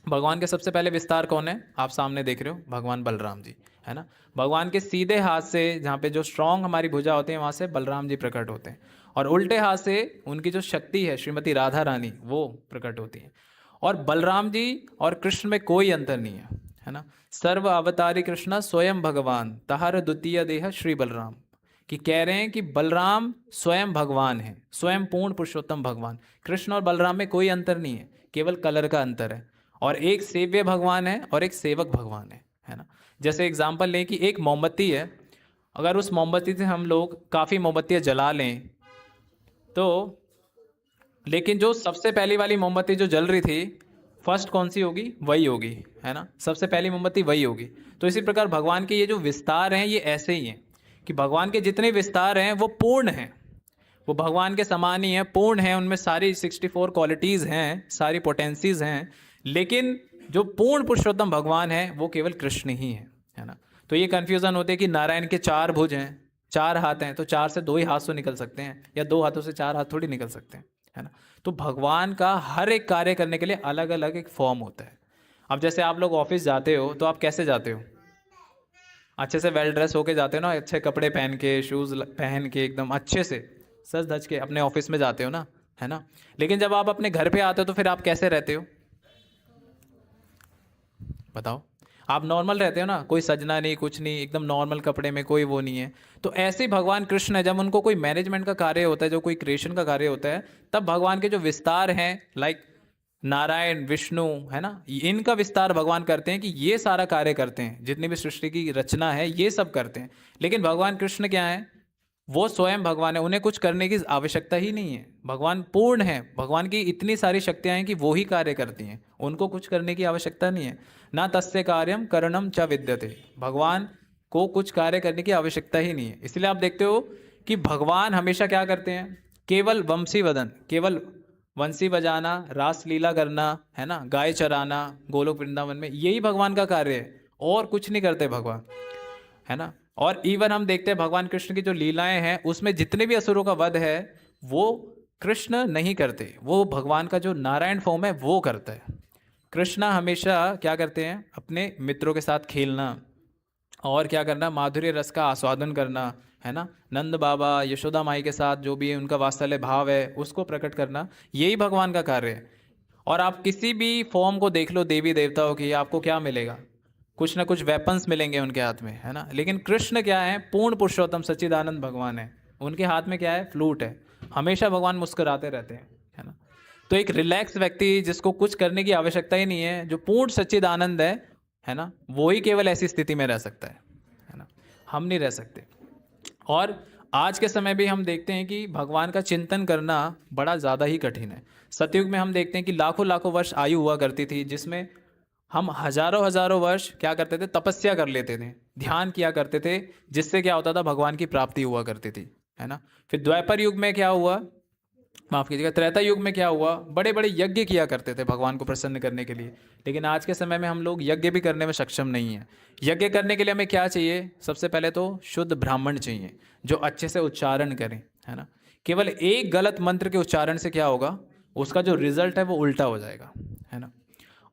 भगवान के सबसे पहले विस्तार कौन है, आप सामने देख रहे हो, भगवान बलराम जी, है ना। भगवान के सीधे हाथ से जहाँ पे जो स्ट्रांग हमारी भुजा होती है वहाँ से बलराम जी प्रकट होते हैं, और उल्टे हाथ से उनकी जो शक्ति है श्रीमती राधा रानी वो प्रकट होती है। और बलराम जी और कृष्ण में कोई अंतर नहीं है ना। सर्व अवतारी कृष्ण स्वयं भगवान तहार द्वितीय देह श्री बलराम, कि कह रहे हैं कि बलराम स्वयं भगवान है, स्वयं पूर्ण पुरुषोत्तम भगवान। कृष्ण और बलराम में कोई अंतर नहीं है, केवल कलर का अंतर है। और एक सेव्य भगवान है और एक सेवक भगवान है ना। जैसे एग्जाम्पल लें कि एक मोमबत्ती है, अगर उस मोमबत्ती से हम लोग काफ़ी मोमबत्तियाँ जला लें तो, लेकिन जो सबसे पहली वाली मोमबत्ती जो जल रही थी फर्स्ट कौन सी होगी, वही होगी, है ना। सबसे पहली मोमबत्ती वही होगी। तो इसी प्रकार भगवान के ये जो विस्तार हैं ये ऐसे ही हैं कि भगवान के जितने विस्तार हैं वो पूर्ण हैं, वो भगवान के समान ही हैं, पूर्ण हैं। उनमें सारी 64 क्वालिटीज़ हैं, सारी पोटेंसीज हैं। लेकिन जो पूर्ण पुरुषोत्तम भगवान है वो केवल कृष्ण ही है ना। तो ये कन्फ्यूज़न होते हैं कि नारायण के 4 भुज हैं, 4 हाथ हैं, तो 4 से 2 ही हाथ से निकल सकते हैं, या 2 हाथों से 4 हाथ थोड़ी निकल सकते हैं, है ना। तो भगवान का हर एक कार्य करने के लिए अलग अलग एक फॉर्म होता है। अब जैसे आप लोग ऑफिस जाते हो तो आप कैसे जाते हो, अच्छे से वेल ड्रेस होके जाते हो ना, अच्छे कपड़े पहन के, शूज़ पहन के एकदम अच्छे से सज धज के अपने ऑफिस में जाते हो ना, है ना। लेकिन जब आप अपने घर पे आते हो तो फिर आप कैसे रहते हो, बताओ। आप नॉर्मल रहते हो ना, कोई सजना नहीं, कुछ नहीं, एकदम नॉर्मल कपड़े में, कोई वो नहीं है। तो ऐसे ही भगवान कृष्ण है, जब उनको कोई मैनेजमेंट का कार्य होता है, जो कोई क्रिएशन का कार्य होता है, तब भगवान के जो विस्तार हैं लाइक नारायण विष्णु, है ना, इनका विस्तार भगवान करते हैं कि ये सारा कार्य करते हैं, जितनी भी सृष्टि की रचना है ये सब करते हैं। लेकिन भगवान कृष्ण क्या है, वो स्वयं भगवान है, उन्हें कुछ करने की आवश्यकता ही नहीं है। भगवान पूर्ण है, भगवान की इतनी सारी शक्तियाँ हैं कि वो ही कार्य करती हैं, उनको कुछ करने की आवश्यकता नहीं है। ना तस्य कार्यम करणम च विद्यते, भगवान को कुछ कार्य करने की आवश्यकता ही नहीं है। इसलिए आप देखते हो कि भगवान हमेशा क्या करते हैं, केवल वंशी वदन, केवल वंशी बजाना, रास लीला करना, है ना, गाय चराना गोलोक वृंदावन में, यही भगवान का कार्य है, और कुछ नहीं करते भगवान, है ना। और इवन हम देखते हैं भगवान कृष्ण की जो लीलाएं हैं उसमें जितने भी असुरों का वध है वो कृष्ण नहीं करते, वो भगवान का जो नारायण फॉर्म है वो करता है। कृष्ण हमेशा क्या करते हैं, अपने मित्रों के साथ खेलना और क्या करना, माधुर्य रस का आस्वादन करना, है ना, नंद बाबा यशोदा माई के साथ जो भी उनका वात्सल्य भाव है उसको प्रकट करना, यही भगवान का कार्य है। और आप किसी भी फॉर्म को देख लो देवी देवताओं की, आपको क्या मिलेगा, कुछ ना कुछ वेपन्स मिलेंगे उनके हाथ में, है ना। लेकिन कृष्ण क्या है, पूर्ण पुरुषोत्तम सच्चिदानंद भगवान है, उनके हाथ में क्या है, फ्लूट है। हमेशा भगवान मुस्कुराते रहते हैं, है ना। तो एक रिलैक्स व्यक्ति जिसको कुछ करने की आवश्यकता ही नहीं है, जो पूर्ण सच्चिदानंद है ना, वो ही केवल ऐसी स्थिति में रह सकता है ना, हम नहीं रह सकते। और आज के समय भी हम देखते हैं कि भगवान का चिंतन करना बड़ा ज़्यादा ही कठिन है। सतयुग में हम देखते हैं कि लाखों लाखों वर्ष आयु हुआ करती थी, जिसमें हम हजारों हजारों वर्ष क्या करते थे, तपस्या कर लेते थे, ध्यान किया करते थे, जिससे क्या होता था, भगवान की प्राप्ति हुआ करती थी, है ना। फिर द्वापर युग में क्या हुआ, माफ कीजिएगा, त्रेता युग में क्या हुआ, बड़े बड़े यज्ञ किया करते थे भगवान को प्रसन्न करने के लिए। लेकिन आज के समय में हम लोग यज्ञ भी करने में सक्षम नहीं है। यज्ञ करने के लिए हमें क्या चाहिए, सबसे पहले तो शुद्ध ब्राह्मण चाहिए जो अच्छे से उच्चारण करें, है ना। केवल एक गलत मंत्र के उच्चारण से क्या होगा, उसका जो रिजल्ट है वो उल्टा हो जाएगा, है ना।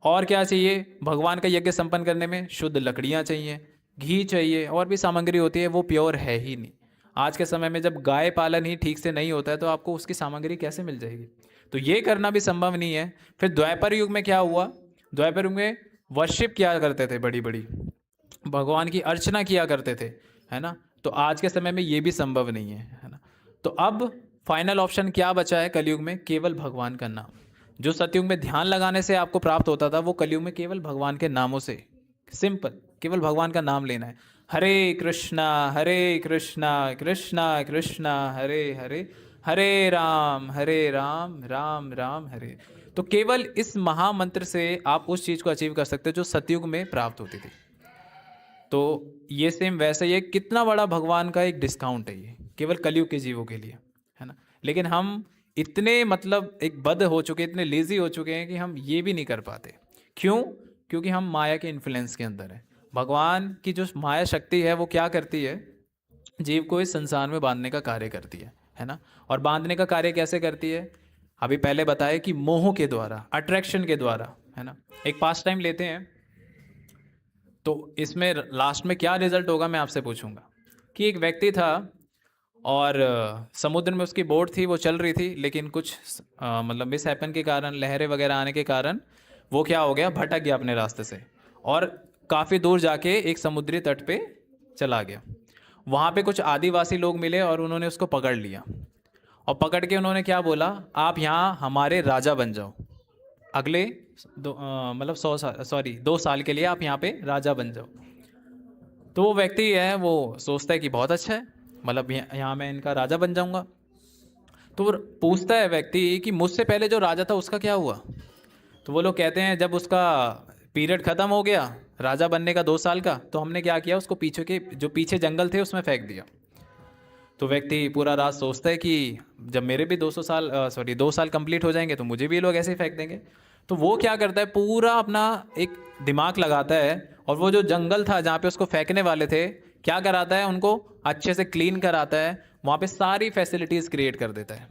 और क्या चाहिए भगवान का यज्ञ संपन्न करने में, शुद्ध लकड़ियाँ चाहिए, घी चाहिए, और भी सामग्री होती है, वो प्योर है ही नहीं। आज के समय में जब गाय पालन ही ठीक से नहीं होता है तो आपको उसकी सामग्री कैसे मिल जाएगी, तो ये करना भी संभव नहीं है। फिर द्वापर युग में क्या हुआ, द्वापर युग में वर्शिप किया करते थे, बड़ी बड़ी भगवान की अर्चना किया करते थे, है ना। तो आज के समय में ये भी संभव नहीं है ना। तो अब फाइनल ऑप्शन क्या बचा है कलयुग में, केवल भगवान का नाम। जो सतयुग में ध्यान लगाने से आपको प्राप्त होता था, वो कलयुग में केवल भगवान के नामों से, सिंपल, केवल भगवान का नाम लेना है। हरे कृष्णा कृष्णा कृष्णा हरे हरे, हरे राम राम राम हरे। तो केवल इस महामंत्र से आप उस चीज को अचीव कर सकते हो जो सतयुग में प्राप्त होती थी। तो ये सेम वैसे ही है, कितना बड़ा भगवान का एक डिस्काउंट है ये केवल कलयुग के जीवों के लिए, है ना। लेकिन हम इतने मतलब एक बद हो चुके, इतने लेजी हो चुके हैं कि हम ये भी नहीं कर पाते। क्यों? क्योंकि हम माया के इन्फ्लुएंस के अंदर है। भगवान की जो माया शक्ति है वो क्या करती है, जीव को इस संसार में बांधने का कार्य करती है ना। और बांधने का कार्य कैसे करती है, अभी पहले बताया कि मोह के द्वारा, अट्रैक्शन के द्वारा, है ना। एक पास टाइम लेते हैं, तो इसमें लास्ट में क्या रिजल्ट होगा मैं आपसे पूछूंगा। कि एक व्यक्ति था और समुद्र में उसकी बोट थी, वो चल रही थी, लेकिन कुछ मतलब मिस हैपन के कारण, लहरें वगैरह आने के कारण वो क्या हो गया, भटक गया अपने रास्ते से, और काफ़ी दूर जाके एक समुद्री तट पे चला गया। वहाँ पे कुछ आदिवासी लोग मिले और उन्होंने उसको पकड़ लिया, और पकड़ के उन्होंने क्या बोला, आप यहाँ हमारे राजा बन जाओ, अगले मतलब 2 साल के लिए आप यहाँ पे राजा बन जाओ। तो वो व्यक्ति है, वो सोचता है कि बहुत अच्छा है, मतलब यहाँ मैं इनका राजा बन जाऊंगा। तो वो पूछता है व्यक्ति कि मुझसे पहले जो राजा था उसका क्या हुआ। तो वो लोग कहते हैं जब उसका पीरियड ख़त्म हो गया राजा बनने का 2 साल का, तो हमने क्या किया, उसको पीछे के जो पीछे जंगल थे उसमें फेंक दिया। तो व्यक्ति पूरा रात सोचता है कि जब मेरे भी 2 साल कंप्लीट हो जाएंगे तो मुझे भी ये लोग ऐसे ही फेंक देंगे। तो वो क्या करता है, पूरा अपना एक दिमाग लगाता है, और वो जो जंगल था जहाँ पे उसको फेंकने वाले थे, क्या कराता है, उनको अच्छे से क्लीन कराता है, वहाँ पे सारी फैसिलिटीज़ क्रिएट कर देता है,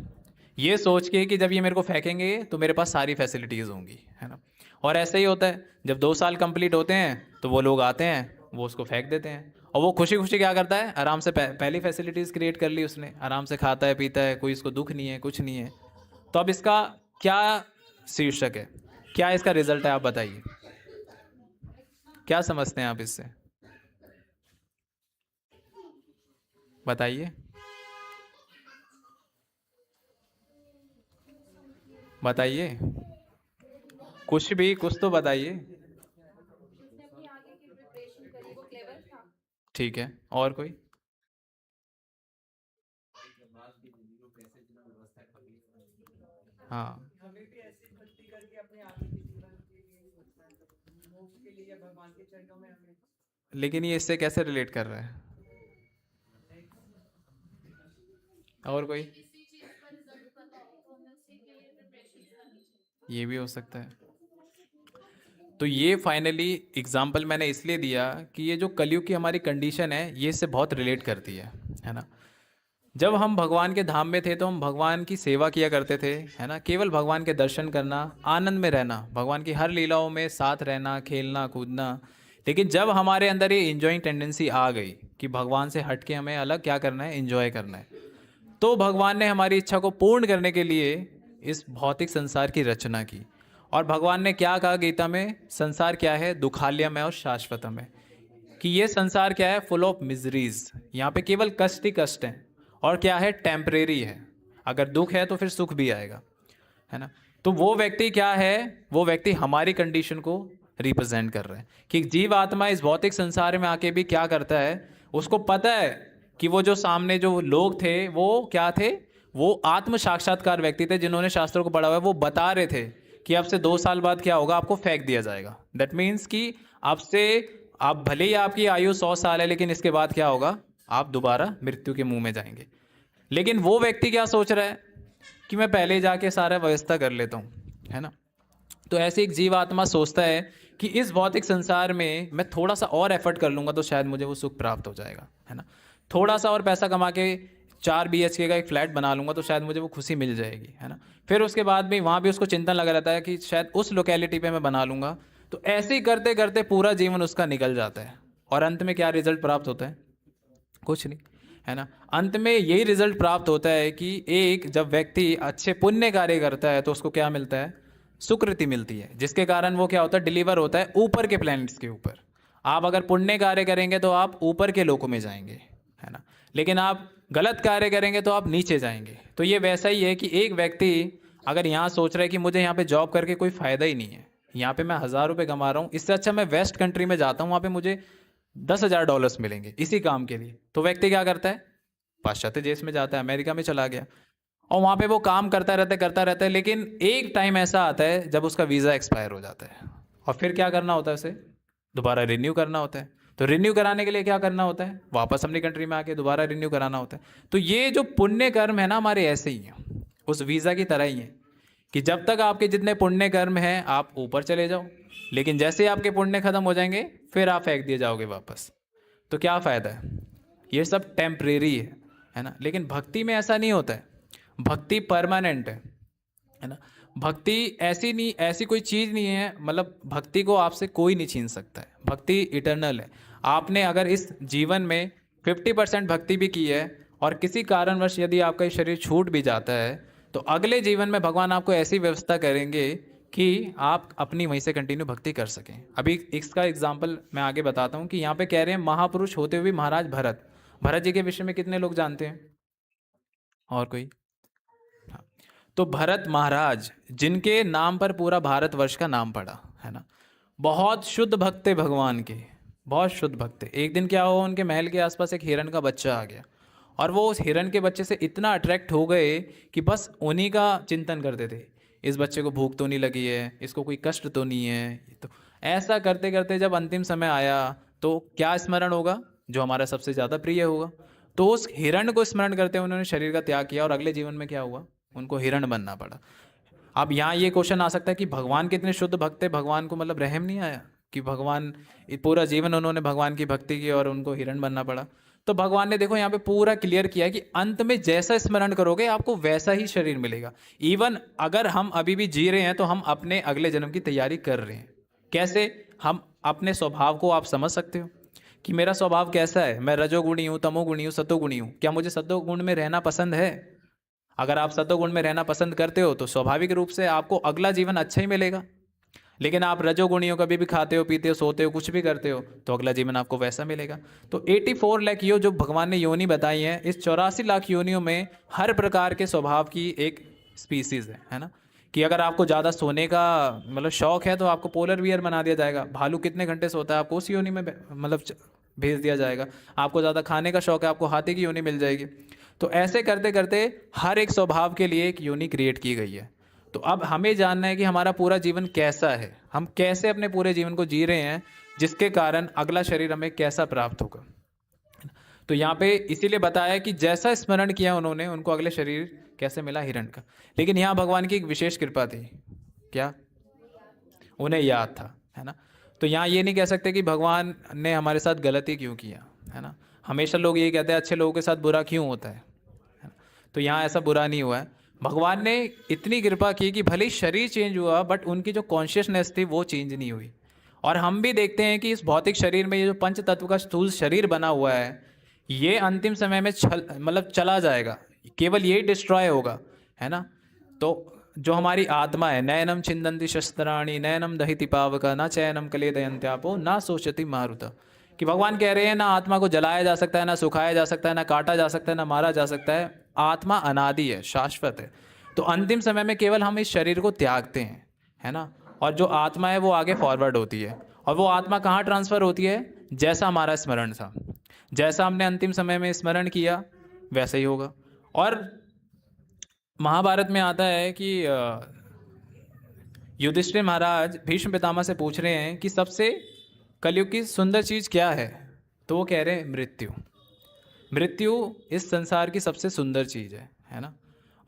ये सोच के कि जब ये मेरे को फेंकेंगे तो मेरे पास सारी फैसिलिटीज़ होंगी, है ना। और ऐसे ही होता है, जब 2 साल कंप्लीट होते हैं तो वो लोग आते हैं, वो उसको फेंक देते हैं, और वो खुशी खुशी क्या करता है, आराम से पहली फैसिलिटीज़ क्रिएट कर ली उसने, आराम से खाता है पीता है, कोई इसको दुख नहीं है, कुछ नहीं है। तो अब इसका क्या शीर्षक है, क्या इसका रिजल्ट है, आप बताइए, क्या समझते हैं आप इससे, बताइए बताइए, कुछ भी, कुछ तो बताइए। उसने अपनी आगे की प्रिपरेशन करी, वो क्लेवर था। ठीक है, और कोई? हाँ, हमें भी ऐसी भक्ति करके अपने आगे के जीवन के लिए मोक्ष के लिए भगवान के चरणों में हमें लेकिन ये इससे कैसे रिलेट कर रहा है, और कोई? किसी चीज पर रिजल्ट पता हो तो हमें उसी के लिए प्रिपरेशन करनी चाहिए। ये भी हो सकता है। तो ये फाइनली एग्जाम्पल मैंने इसलिए दिया कि ये जो कलयुग की हमारी कंडीशन है ये इससे बहुत रिलेट करती है ना। जब हम भगवान के धाम में थे तो हम भगवान की सेवा किया करते थे, है ना, केवल भगवान के दर्शन करना, आनंद में रहना, भगवान की हर लीलाओं में साथ रहना, खेलना कूदना। लेकिन जब हमारे अंदर ये इंजॉइंग टेंडेंसी आ गई कि भगवान से हट के हमें अलग क्या करना है, इंजॉय करना है, तो भगवान ने हमारी इच्छा को पूर्ण करने के लिए इस भौतिक संसार की रचना की। और भगवान ने क्या कहा गीता में, संसार क्या है, दुखालयम है और शाश्वतम है, कि ये संसार क्या है, फुल ऑफ मिजरीज, यहाँ पे केवल कष्ट ही कष्ट हैं, और क्या है, टेम्परेरी है। अगर दुख है तो फिर सुख भी आएगा, है ना। तो वो व्यक्ति क्या है, वो व्यक्ति हमारी कंडीशन को रिप्रेजेंट कर रहा है कि जीव आत्मा इस भौतिक संसार में आके भी क्या करता है, उसको पता है कि वो जो सामने जो लोग थे वो क्या थे, वो आत्म साक्षात्कार व्यक्ति थे जिन्होंने शास्त्रों को पढ़ा हुआ है। वो बता रहे थे कि अब से 2 साल बाद क्या होगा, आपको फेंक दिया जाएगा। दैट मीन्स कि अब से आप भले ही आपकी आयु 100 साल है, लेकिन इसके बाद क्या होगा, आप दोबारा मृत्यु के मुंह में जाएंगे। लेकिन वो व्यक्ति क्या सोच रहा है कि मैं पहले जाके सारा व्यवस्था कर लेता हूँ, है ना। तो ऐसे एक जीवात्मा सोचता है कि इस भौतिक संसार में मैं थोड़ा सा और एफर्ट कर लूँगा तो शायद मुझे वो सुख प्राप्त हो जाएगा, है ना। थोड़ा सा और पैसा कमा के 4 BHK का एक फ्लैट बना लूँगा तो शायद मुझे वो खुशी मिल जाएगी, है ना। फिर उसके बाद भी वहाँ भी उसको चिंतन लगा रहता है कि शायद उस लोकेलिटी पे मैं बना लूँगा। तो ऐसे ही करते करते पूरा जीवन उसका निकल जाता है, और अंत में क्या रिजल्ट प्राप्त होता है, कुछ नहीं, है ना। अंत में यही रिजल्ट प्राप्त होता है कि एक जब व्यक्ति अच्छे पुण्य कार्य करता है तो उसको क्या मिलता है, सुकृति मिलती है, जिसके कारण वो क्या होता है, डिलीवर होता है ऊपर के प्लैनेट्स के ऊपर। आप अगर पुण्य कार्य करेंगे तो आप ऊपर के लोकों में जाएंगे, है ना, लेकिन आप गलत कार्य करेंगे तो आप नीचे जाएंगे। तो ये वैसा ही है कि एक व्यक्ति अगर यहाँ सोच रहा है कि मुझे यहाँ पे जॉब करके कोई फ़ायदा ही नहीं है, यहाँ पे मैं 1000 रुपये कमा रहा हूँ, इससे अच्छा मैं वेस्ट कंट्री में जाता हूँ, वहाँ पे मुझे $10,000 मिलेंगे इसी काम के लिए। तो व्यक्ति क्या करता है, पाश्चात्य देश में जाता है, अमेरिका में चला गया, और वहाँ पे वो काम करता रहता है। लेकिन एक टाइम ऐसा आता है जब उसका वीज़ा एक्सपायर हो जाता है, और फिर क्या करना होता है, उसे दोबारा रिन्यू करना होता है। तो रिन्यू कराने के लिए क्या करना होता है, वापस अपनी कंट्री में आके दोबारा रिन्यू कराना होता है। तो ये जो पुण्य कर्म है ना हमारे, ऐसे ही हैं, उस वीज़ा की तरह ही है कि जब तक आपके जितने पुण्य कर्म हैं आप ऊपर चले जाओ, लेकिन जैसे ही आपके पुण्य खत्म हो जाएंगे फिर आप फेंक दिए जाओगे वापस। तो क्या फ़ायदा है, ये सब टेम्परेरी है ना। लेकिन भक्ति में ऐसा नहीं होता है, भक्ति परमानेंट है ना। भक्ति ऐसी नहीं, ऐसी कोई चीज़ नहीं है, मतलब भक्ति को आपसे कोई नहीं छीन सकता है, भक्ति इटर्नल है। आपने अगर इस जीवन में 50% भक्ति भी की है और किसी कारणवश यदि आपका ये शरीर छूट भी जाता है, तो अगले जीवन में भगवान आपको ऐसी व्यवस्था करेंगे कि आप अपनी वहीं से कंटिन्यू भक्ति कर सकें। अभी इसका एग्जाम्पल मैं आगे बताता हूँ कि यहाँ पे कह रहे हैं महापुरुष होते हुए महाराज भरत। भरत जी के विषय में कितने लोग जानते हैं, और कोई? हाँ, तो भरत महाराज जिनके नाम पर पूरा भारतवर्ष का नाम पड़ा, है ना, बहुत शुद्ध भक्त थे भगवान के, बहुत शुद्ध भक्त थे। एक दिन क्या हुआ, उनके महल के आसपास एक हिरण का बच्चा आ गया, और वो उस हिरण के बच्चे से इतना अट्रैक्ट हो गए कि बस उन्हीं का चिंतन करते थे, इस बच्चे को भूख तो नहीं लगी है, इसको कोई कष्ट तो नहीं है। तो ऐसा करते करते जब अंतिम समय आया तो क्या स्मरण होगा, जो हमारा सबसे ज़्यादा प्रिय होगा। तो उस हिरण को स्मरण करते हुए उन्होंने शरीर का त्याग किया, और अगले जीवन में क्या हुआ, उनको हिरण बनना पड़ा। अब यहाँ ये क्वेश्चन आ सकता है कि भगवान कितने शुद्ध भक्त थे, भगवान को मतलब रहम नहीं आया कि भगवान पूरा जीवन उन्होंने भगवान की भक्ति की और उनको हिरण बनना पड़ा। तो भगवान ने देखो यहाँ पे पूरा क्लियर किया कि अंत में जैसा स्मरण करोगे आपको वैसा ही शरीर मिलेगा। इवन अगर हम अभी भी जी रहे हैं तो हम अपने अगले जन्म की तैयारी कर रहे हैं। कैसे, हम अपने स्वभाव को आप समझ सकते हो कि मेरा स्वभाव कैसा है, मैं रजोगुणी हूँ, तमोगुणी हूँ, सतोगुणी हूँ। क्या मुझे सतोगुण में रहना पसंद है? अगर आप सतोगुण में रहना पसंद करते हो तो स्वाभाविक रूप से आपको अगला जीवन अच्छा ही मिलेगा। लेकिन आप रजोगुणियों कभी भी खाते हो, पीते हो, सोते हो, कुछ भी करते हो तो अगला जीवन आपको वैसा मिलेगा। तो 84 लाख यो जो भगवान ने योनि बताई है, इस 84 लाख योनियों में हर प्रकार के स्वभाव की एक स्पीसीज है ना। कि अगर आपको ज़्यादा सोने का मतलब शौक है तो आपको पोलर बियर बना दिया जाएगा। भालू कितने घंटे सोता है, आपको उस योनि में मतलब भेज दिया जाएगा। आपको ज़्यादा खाने का शौक है, आपको हाथी की योनि मिल जाएगी। तो ऐसे करते करते हर एक स्वभाव के लिए एक योनि क्रिएट की गई है। तो अब हमें जानना है कि हमारा पूरा जीवन कैसा है, हम कैसे अपने पूरे जीवन को जी रहे हैं, जिसके कारण अगला शरीर हमें कैसा प्राप्त होगा। तो यहाँ पे इसीलिए बताया कि जैसा स्मरण किया उन्होंने, उनको अगले शरीर कैसे मिला, हिरण का। लेकिन यहाँ भगवान की एक विशेष कृपा थी, क्या उन्हें याद था, है ना। तो यहाँ ये नहीं कह सकते कि भगवान ने हमारे साथ गलती क्यों किया, है ना। हमेशा लोग ये कहते हैं अच्छे लोगों के साथ बुरा क्यों होता है ना? तो यहाँ ऐसा बुरा नहीं हुआ है। भगवान ने इतनी कृपा की कि भले ही शरीर चेंज हुआ बट उनकी जो कॉन्शियसनेस थी वो चेंज नहीं हुई। और हम भी देखते हैं कि इस भौतिक शरीर में ये जो पंच तत्व का स्थूल शरीर बना हुआ है, ये अंतिम समय में चला जाएगा, केवल यही डिस्ट्रॉय होगा, है ना। तो जो हमारी आत्मा है, नयनम छिंदंती शस्त्राणी नयनम दहिति पावका ना चैनम कलेदयंत्यापो ना सोचति मारुता, कि भगवान कह रहे हैं ना आत्मा को जलाया जा सकता है, ना सुखाया जा सकता है, ना काटा जा सकता है, ना मारा जा सकता है। आत्मा अनादि है, शाश्वत है। तो अंतिम समय में केवल हम इस शरीर को त्यागते हैं, है ना, और जो आत्मा है वो आगे फॉरवर्ड होती है। और वो आत्मा कहाँ ट्रांसफ़र होती है? जैसा हमारा स्मरण था, जैसा हमने अंतिम समय में स्मरण किया वैसा ही होगा। और महाभारत में आता है कि युधिष्ठिर महाराज भीष्म पितामह से पूछ रहे हैं कि सबसे कलयुग की सुंदर चीज़ क्या है? तो वो कह रहे हैं मृत्यु। मृत्यु इस संसार की सबसे सुंदर चीज़ है ना।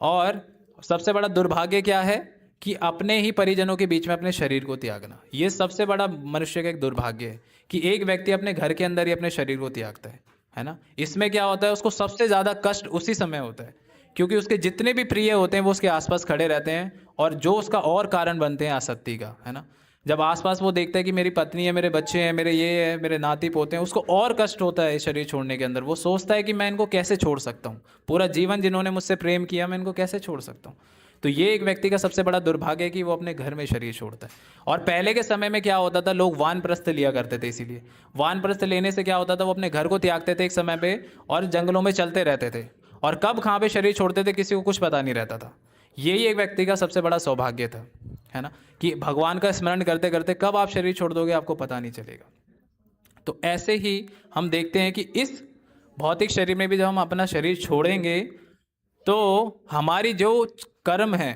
और सबसे बड़ा दुर्भाग्य क्या है? कि अपने ही परिजनों के बीच में अपने शरीर को त्यागना। ये सबसे बड़ा मनुष्य का एक दुर्भाग्य है कि एक व्यक्ति अपने घर के अंदर ही अपने शरीर को त्यागता है ना। इसमें क्या होता है, उसको सबसे ज़्यादा कष्ट उसी समय होता है, क्योंकि उसके जितने भी प्रिय होते हैं वो उसके आसपास खड़े रहते हैं, और जो उसका और कारण बनते हैं आसक्ति का, है ना। जब आसपास वो देखता है कि मेरी पत्नी है, मेरे बच्चे हैं, मेरे ये है, मेरे नाती पोते हैं, उसको और कष्ट होता है शरीर छोड़ने के अंदर। वो सोचता है कि मैं इनको कैसे छोड़ सकता हूँ, पूरा जीवन जिन्होंने मुझसे प्रेम किया, मैं इनको कैसे छोड़ सकता हूँ। तो ये एक व्यक्ति का सबसे बड़ा दुर्भाग्य है कि वो अपने घर में शरीर छोड़ता है। और पहले के समय में क्या होता था, लोग वानप्रस्थ लिया करते थे, इसीलिए वानप्रस्थ लेने से क्या होता था, वो अपने घर को त्यागते थे एक समय पे और जंगलों में चलते रहते थे, और कब कहाँ पे शरीर छोड़ते थे किसी को कुछ पता नहीं रहता था। यही एक व्यक्ति का सबसे बड़ा सौभाग्य था, है ना, कि भगवान का स्मरण करते करते कब आप शरीर छोड़ दोगे आपको पता नहीं चलेगा। तो ऐसे ही हम देखते हैं कि इस भौतिक शरीर में भी जब हम अपना शरीर छोड़ेंगे तो हमारी जो कर्म है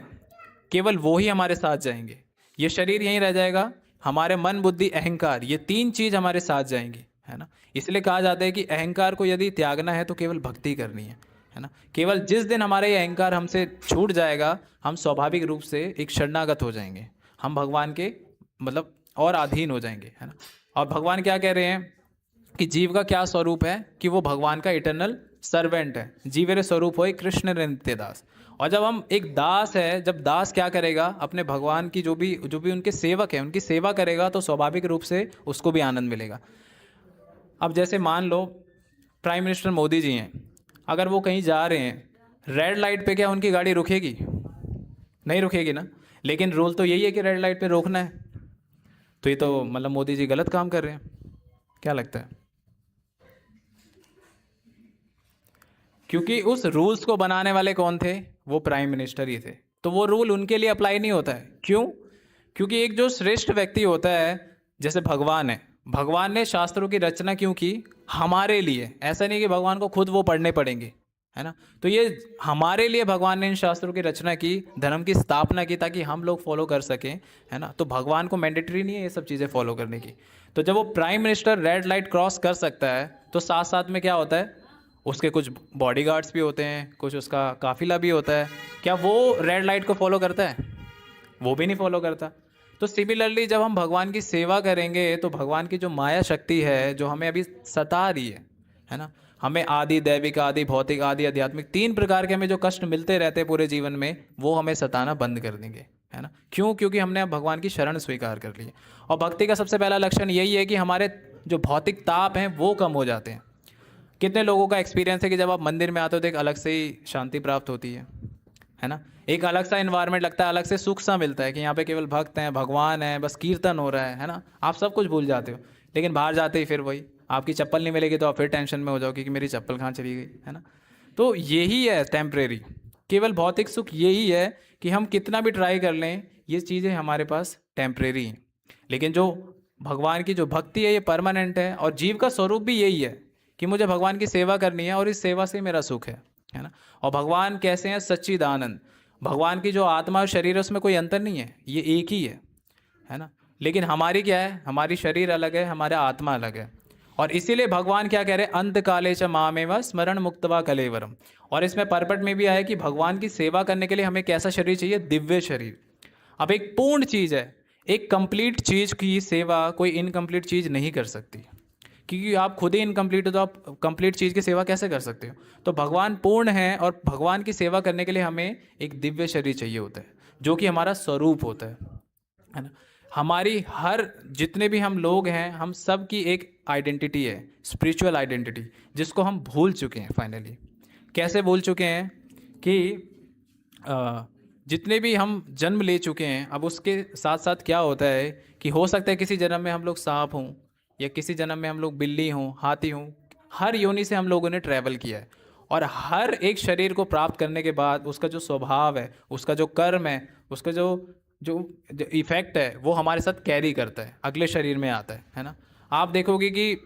केवल वो ही हमारे साथ जाएंगे। ये शरीर यहीं रह जाएगा, हमारे मन बुद्धि अहंकार, ये तीन चीज़ हमारे साथ जाएंगी, है ना। इसलिए कहा जाता है कि अहंकार को यदि त्यागना है तो केवल भक्ति करनी है ना। केवल जिस दिन हमारा ये अहंकार हमसे छूट जाएगा, हम स्वाभाविक रूप से एक शरणागत हो जाएंगे, हम भगवान के मतलब और अधीन हो जाएंगे, है ना। और भगवान क्या कह रहे हैं कि जीव का क्या स्वरूप है, कि वो भगवान का इटर्नल सर्वेंट है। जीवेरे स्वरूप हो कृष्ण नित्य दास। और जब हम एक दास है, जब दास क्या करेगा, अपने भगवान की जो भी उनके सेवक है उनकी सेवा करेगा, तो स्वाभाविक रूप से उसको भी आनंद मिलेगा। अब जैसे मान लो प्राइम मिनिस्टर मोदी जी हैं, अगर वो कहीं जा रहे हैं, रेड लाइट पे क्या उनकी गाड़ी रुकेगी? नहीं रुकेगी ना। लेकिन रूल तो यही है कि रेड लाइट पे रोकना है। तो ये तो मतलब मोदी जी गलत काम कर रहे हैं, क्या लगता है? क्योंकि उस रूल्स को बनाने वाले कौन थे? वो प्राइम मिनिस्टर ही थे। तो वो रूल उनके लिए अप्लाई नहीं होता है। क्यों? क्योंकि एक जो श्रेष्ठ व्यक्ति होता है, जैसे भगवान है, भगवान ने शास्त्रों की रचना क्यों की? हमारे लिए। ऐसा नहीं कि भगवान को खुद वो पढ़ने पड़ेंगे, है ना। तो ये हमारे लिए भगवान ने इन शास्त्रों की रचना की, धर्म की स्थापना की, ताकि हम लोग फॉलो कर सकें, है ना। तो भगवान को मैंडेटरी नहीं है ये सब चीज़ें फॉलो करने की। तो जब वो prime minister red light cross कर सकता है, तो साथ साथ में क्या होता है, उसके कुछ बॉडीगार्ड्स भी होते हैं, कुछ उसका काफिला भी होता है। क्या वो रेड लाइट को फॉलो करता है? वो भी नहीं फॉलो करता। तो सिमिलरली जब हम भगवान की सेवा करेंगे, तो भगवान की जो माया शक्ति है जो हमें अभी सता रही है ना, हमें आदि दैविक, आदि भौतिक, आदि आध्यात्मिक, तीन प्रकार के हमें जो कष्ट मिलते रहते हैं पूरे जीवन में, वो हमें सताना बंद कर देंगे, है ना। क्यों? क्योंकि हमने अब भगवान की शरण स्वीकार कर ली है। और भक्ति का सबसे पहला लक्षण यही है कि हमारे जो भौतिक ताप हैं वो कम हो जाते हैं। कितने लोगों का एक्सपीरियंस है कि जब आप मंदिर में आते हो तो एक अलग से ही शांति प्राप्त होती है ना। एक अलग सा इन्वायरमेंट लगता है, अलग से सुख सा मिलता है कि यहाँ पे केवल भक्त हैं, भगवान है, बस कीर्तन हो रहा है ना। आप सब कुछ भूल जाते हो। लेकिन बाहर जाते ही फिर वही, आपकी चप्पल नहीं मिलेगी तो आप फिर टेंशन में हो जाओगे कि मेरी चप्पल कहाँ चली गई, है ना। तो यही है टेम्परेरी, केवल भौतिक सुख यही है कि हम कितना भी ट्राई कर लें, ये चीज़ें हमारे पास टेम्परेरी हैं। लेकिन जो भगवान की जो भक्ति है ये परमानेंट है। और जीव का स्वरूप भी यही है कि मुझे भगवान की सेवा करनी है और इस सेवा से मेरा सुख है ना। और भगवान कैसे हैं? सच्चिदानंद। भगवान की जो आत्मा और शरीर है उसमें कोई अंतर नहीं है, ये एक ही है ना। लेकिन हमारी क्या है? हमारी शरीर अलग है, हमारा आत्मा अलग है। और इसीलिए भगवान क्या कह रहे हैं? अंत काले च मामेव स्मरण मुक्तवा कलेवरम। और इसमें परपट में भी आया कि भगवान की सेवा करने के लिए हमें कैसा शरीर चाहिए? दिव्य शरीर। अब एक पूर्ण चीज़ है, एक कंप्लीट चीज़ की सेवा कोई इनकम्प्लीट चीज़ नहीं कर सकती, क्योंकि आप खुद ही इनकम्प्लीट हो, तो आप कंप्लीट चीज़ की सेवा कैसे कर सकते हो? तो भगवान पूर्ण है, और भगवान की सेवा करने के लिए हमें एक दिव्य शरीर चाहिए होता है, जो कि हमारा स्वरूप होता है ना। हमारी हर जितने भी हम लोग हैं, हम सब की एक आइडेंटिटी है, स्पिरिचुअल आइडेंटिटी, जिसको हम भूल चुके हैं फाइनली। कैसे भूल चुके हैं कि जितने भी हम जन्म ले चुके हैं, अब उसके साथ साथ क्या होता है कि हो सकता है किसी जन्म में हम लोग सांप हों, या किसी जन्म में हम लोग बिल्ली हों, हाथी हों। हर योनि से हम लोगों ने ट्रैवल किया है, और हर एक शरीर को प्राप्त करने के बाद उसका जो स्वभाव है, उसका जो कर्म है, उसका जो जो जो इफेक्ट है, वो हमारे साथ कैरी करता है, अगले शरीर में आता है ना। आप देखोगे कि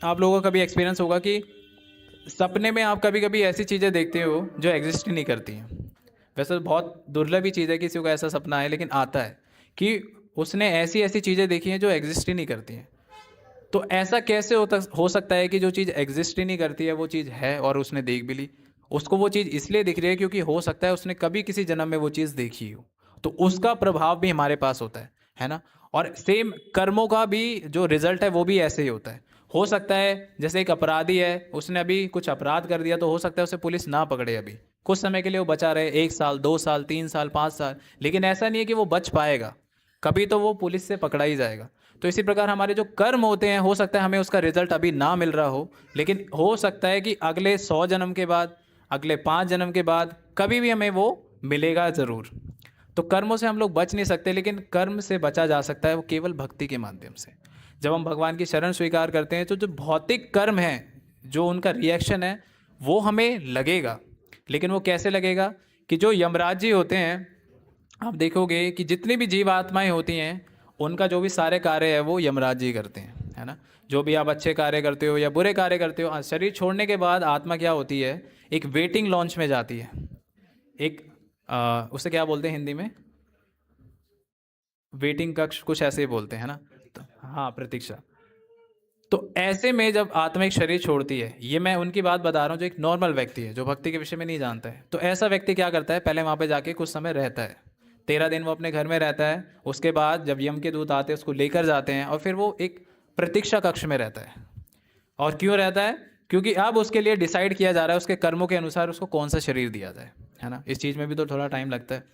आप लोगों का कभी एक्सपीरियंस होगा कि सपने में आप कभी कभी ऐसी चीज़ें देखते हो जो एग्जिस्ट ही नहीं करती हैं। वैसे तो बहुत दुर्लभ ही चीज़ है किसी को ऐसा सपना है, लेकिन आता है कि उसने ऐसी ऐसी चीज़ें देखी हैं जो एग्जिस्ट ही नहीं करती हैं। तो ऐसा कैसे हो सकता है कि जो चीज़ एग्जिस्ट ही नहीं करती है वो चीज़ है और उसने देख भी ली। उसको वो चीज़ इसलिए दिख रही है क्योंकि हो सकता है उसने कभी किसी जन्म में वो चीज़ देखी हो, तो उसका प्रभाव भी हमारे पास होता है ना। और सेम कर्मों का भी जो रिजल्ट है वो भी ऐसे ही होता है। हो सकता है जैसे एक अपराधी है, उसने अभी कुछ अपराध कर दिया, तो हो सकता है उसे पुलिस ना पकड़े, अभी कुछ समय के लिए वो बचा रहे, 1 साल 2 साल 3 साल 5 साल, लेकिन ऐसा नहीं है कि वो बच पाएगा, कभी तो वो पुलिस से पकड़ा ही जाएगा। तो इसी प्रकार हमारे जो कर्म होते हैं, हो सकता है हमें उसका रिजल्ट अभी ना मिल रहा हो, लेकिन हो सकता है कि अगले 100 जन्म के बाद, अगले 5 जन्म के बाद कभी भी हमें वो मिलेगा ज़रूर। तो कर्मों से हम लोग बच नहीं सकते, लेकिन कर्म से बचा जा सकता है वो केवल भक्ति के माध्यम से। जब हम भगवान की शरण स्वीकार करते हैं तो जो भौतिक कर्म है, जो उनका रिएक्शन है, वो हमें लगेगा। लेकिन वो कैसे लगेगा कि जो यमराज जी होते हैं, आप देखोगे कि जितनी भी जीव आत्माएं होती हैं, उनका जो भी सारे कार्य है वो यमराज जी करते हैं, है ना। जो भी आप अच्छे कार्य करते हो या बुरे कार्य करते हो, शरीर छोड़ने के बाद आत्मा क्या होती है, एक वेटिंग लॉन्च में जाती है। एक उसे क्या बोलते हैं हिंदी में, वेटिंग कक्ष, कुछ ऐसे ही बोलते हैं ना। तो हाँ, प्रतीक्षा। तो ऐसे में जब आत्मा एक शरीर छोड़ती है, ये मैं उनकी बात बता रहा हूँ जो एक नॉर्मल व्यक्ति है, जो भक्ति के विषय में नहीं जानता है, तो ऐसा व्यक्ति क्या करता है, पहले वहाँ पे जाके कुछ समय रहता है, 13 दिन वो अपने घर में रहता है। उसके बाद जब यम के दूत आते हैं उसको लेकर जाते हैं, और फिर वो एक प्रतीक्षा कक्ष में रहता है। और क्यों रहता है, क्योंकि अब उसके लिए डिसाइड किया जा रहा है उसके कर्मों के अनुसार उसको कौन सा शरीर दिया जाए, है ना। इस चीज़ में भी तो थोड़ा टाइम लगता है।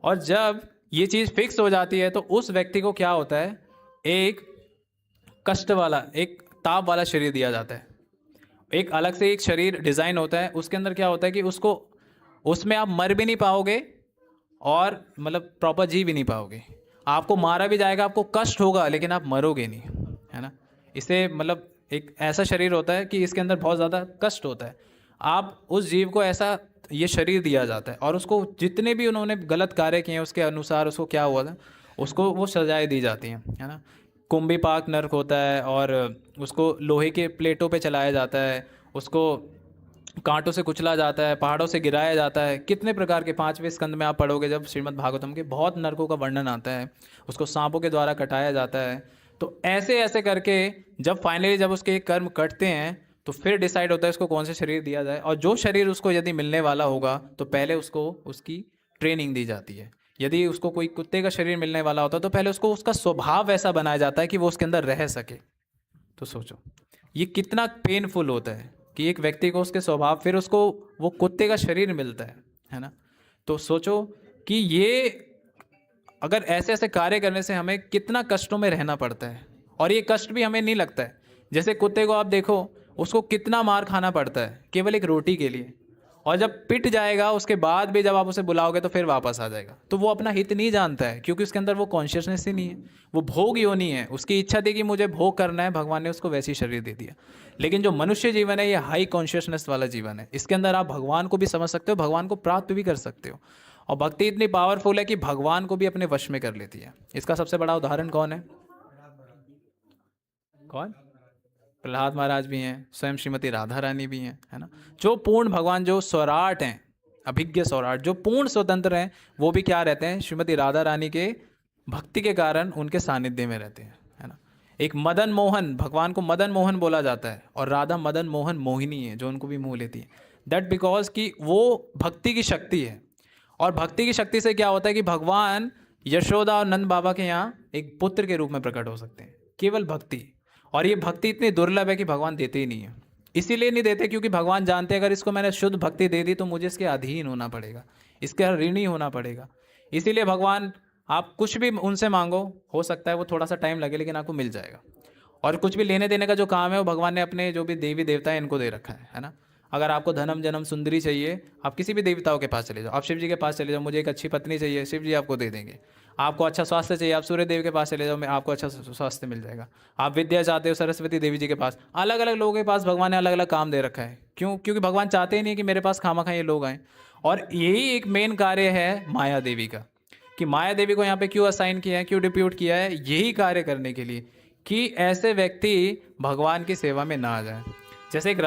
और जब ये चीज़ फिक्स हो जाती है तो उस व्यक्ति को क्या होता है, एक कष्ट वाला, एक ताप वाला शरीर दिया जाता है। एक अलग से एक शरीर डिज़ाइन होता है, उसके अंदर क्या होता है कि उसको, उसमें आप मर भी नहीं पाओगे और मतलब प्रॉपर जी भी नहीं पाओगे। आपको मारा भी जाएगा, आपको कष्ट होगा, लेकिन आप मरोगे नहीं, है ना। इसे मतलब एक ऐसा शरीर होता है कि इसके अंदर बहुत ज़्यादा कष्ट होता है। आप उस जीव को ऐसा ये शरीर दिया जाता है, और उसको जितने भी उन्होंने गलत कार्य किए हैं उसके अनुसार उसको क्या हुआ था, उसको वो सजाएं दी जाती हैं, है ना। कुंभी पाक नरक होता है, और उसको लोहे के प्लेटों पे चलाया जाता है, उसको कांटों से कुचला जाता है, पहाड़ों से गिराया जाता है। कितने प्रकार के, 5वें स्कंद में आप पढ़ोगे जब श्रीमद् भागवतम के, बहुत नरकों का वर्णन आता है। उसको सांपों के द्वारा कटाया जाता है। तो ऐसे ऐसे करके जब फाइनली जब उसके कर्म कटते हैं तो फिर डिसाइड होता है उसको कौन सा शरीर दिया जाए। और जो शरीर उसको यदि मिलने वाला होगा तो पहले उसको उसकी ट्रेनिंग दी जाती है। यदि उसको कोई कुत्ते का शरीर मिलने वाला होता है तो पहले उसको उसका स्वभाव वैसा बनाया जाता है कि वो उसके अंदर रह सके। तो सोचो ये कितना पेनफुल होता है कि एक व्यक्ति को उसके स्वभाव, फिर उसको वो कुत्ते का शरीर मिलता है ना। तो सोचो कि ये अगर ऐसे ऐसे कार्य करने से हमें कितना कष्टों में रहना पड़ता है, और ये कष्ट भी हमें नहीं लगता है। जैसे कुत्ते को आप देखो, उसको कितना मार खाना पड़ता है केवल एक रोटी के लिए, और जब पिट जाएगा उसके बाद भी जब आप उसे बुलाओगे तो फिर वापस आ जाएगा। तो वो अपना हित नहीं जानता है, क्योंकि उसके अंदर वो कॉन्शियसनेस ही नहीं है। वो भोग योनि है, उसकी इच्छा थी कि मुझे भोग करना है, भगवान ने उसको वैसी शरीर दे दिया। लेकिन जो मनुष्य जीवन है ये हाई कॉन्शियसनेस वाला जीवन है। इसके अंदर आप भगवान को भी समझ सकते हो, भगवान को प्राप्त भी कर सकते हो। और भक्ति इतनी पावरफुल है कि भगवान को भी अपने वश में कर लेती है। इसका सबसे बड़ा उदाहरण कौन है, कौन? प्रहलाद महाराज भी हैं, स्वयं श्रीमती राधा रानी भी हैं, है ना। जो पूर्ण भगवान, जो स्वराट हैं, अभिज्ञ स्वराट, जो पूर्ण स्वतंत्र हैं, वो भी क्या रहते हैं, श्रीमती राधा रानी के भक्ति के कारण उनके सानिध्य में रहते हैं, है ना। एक मदन मोहन, भगवान को मदन मोहन बोला जाता है, और राधा मदन मोहन मोहिनी है जो उनको भी मोह लेती है। दैट बिकॉज कि वो भक्ति की शक्ति है। और भक्ति की शक्ति से क्या होता है कि भगवान यशोदा और नंद बाबा के यहाँ एक पुत्र के रूप में प्रकट हो सकते हैं, केवल भक्ति। और ये भक्ति इतनी दुर्लभ है कि भगवान देते ही नहीं है। इसीलिए नहीं देते क्योंकि भगवान जानते हैं अगर इसको मैंने शुद्ध भक्ति दे दी तो मुझे इसके अधीन होना पड़ेगा, इसके ऋणी होना पड़ेगा। इसीलिए भगवान आप कुछ भी उनसे मांगो, हो सकता है वो थोड़ा सा टाइम लगे लेकिन आपको मिल जाएगा। और कुछ भी लेने देने का जो काम है वो भगवान ने अपने जो भी देवी देवता है इनको दे रखा है ना। अगर आपको धनम जन्म सुंदरी चाहिए, आप किसी भी देवताओं के पास चले जाओ, आप शिव जी के पास चले जाओ, मुझे एक अच्छी पत्नी चाहिए, शिव जी आपको दे देंगे। आपको अच्छा स्वास्थ्य चाहिए, आप सूर्य देव के पास चले जाओ, मैं आपको अच्छा स्वास्थ्य मिल जाएगा। आप विद्या चाहते हो, सरस्वती देवी जी के पास। अलग अलग लोगों के पास भगवान ने अलग अलग काम दे रखा है। क्यों? क्योंकि भगवान चाहते ही नहीं कि मेरे पास खामा खा ये लोग आएँ। और यही एक मेन कार्य है माया देवी का, कि माया देवी को यहाँ पे क्यों असाइन किया है, क्यों डिप्यूट किया है, यही कार्य करने के लिए कि ऐसे व्यक्ति भगवान की सेवा में ना आ जाए। जैसे एक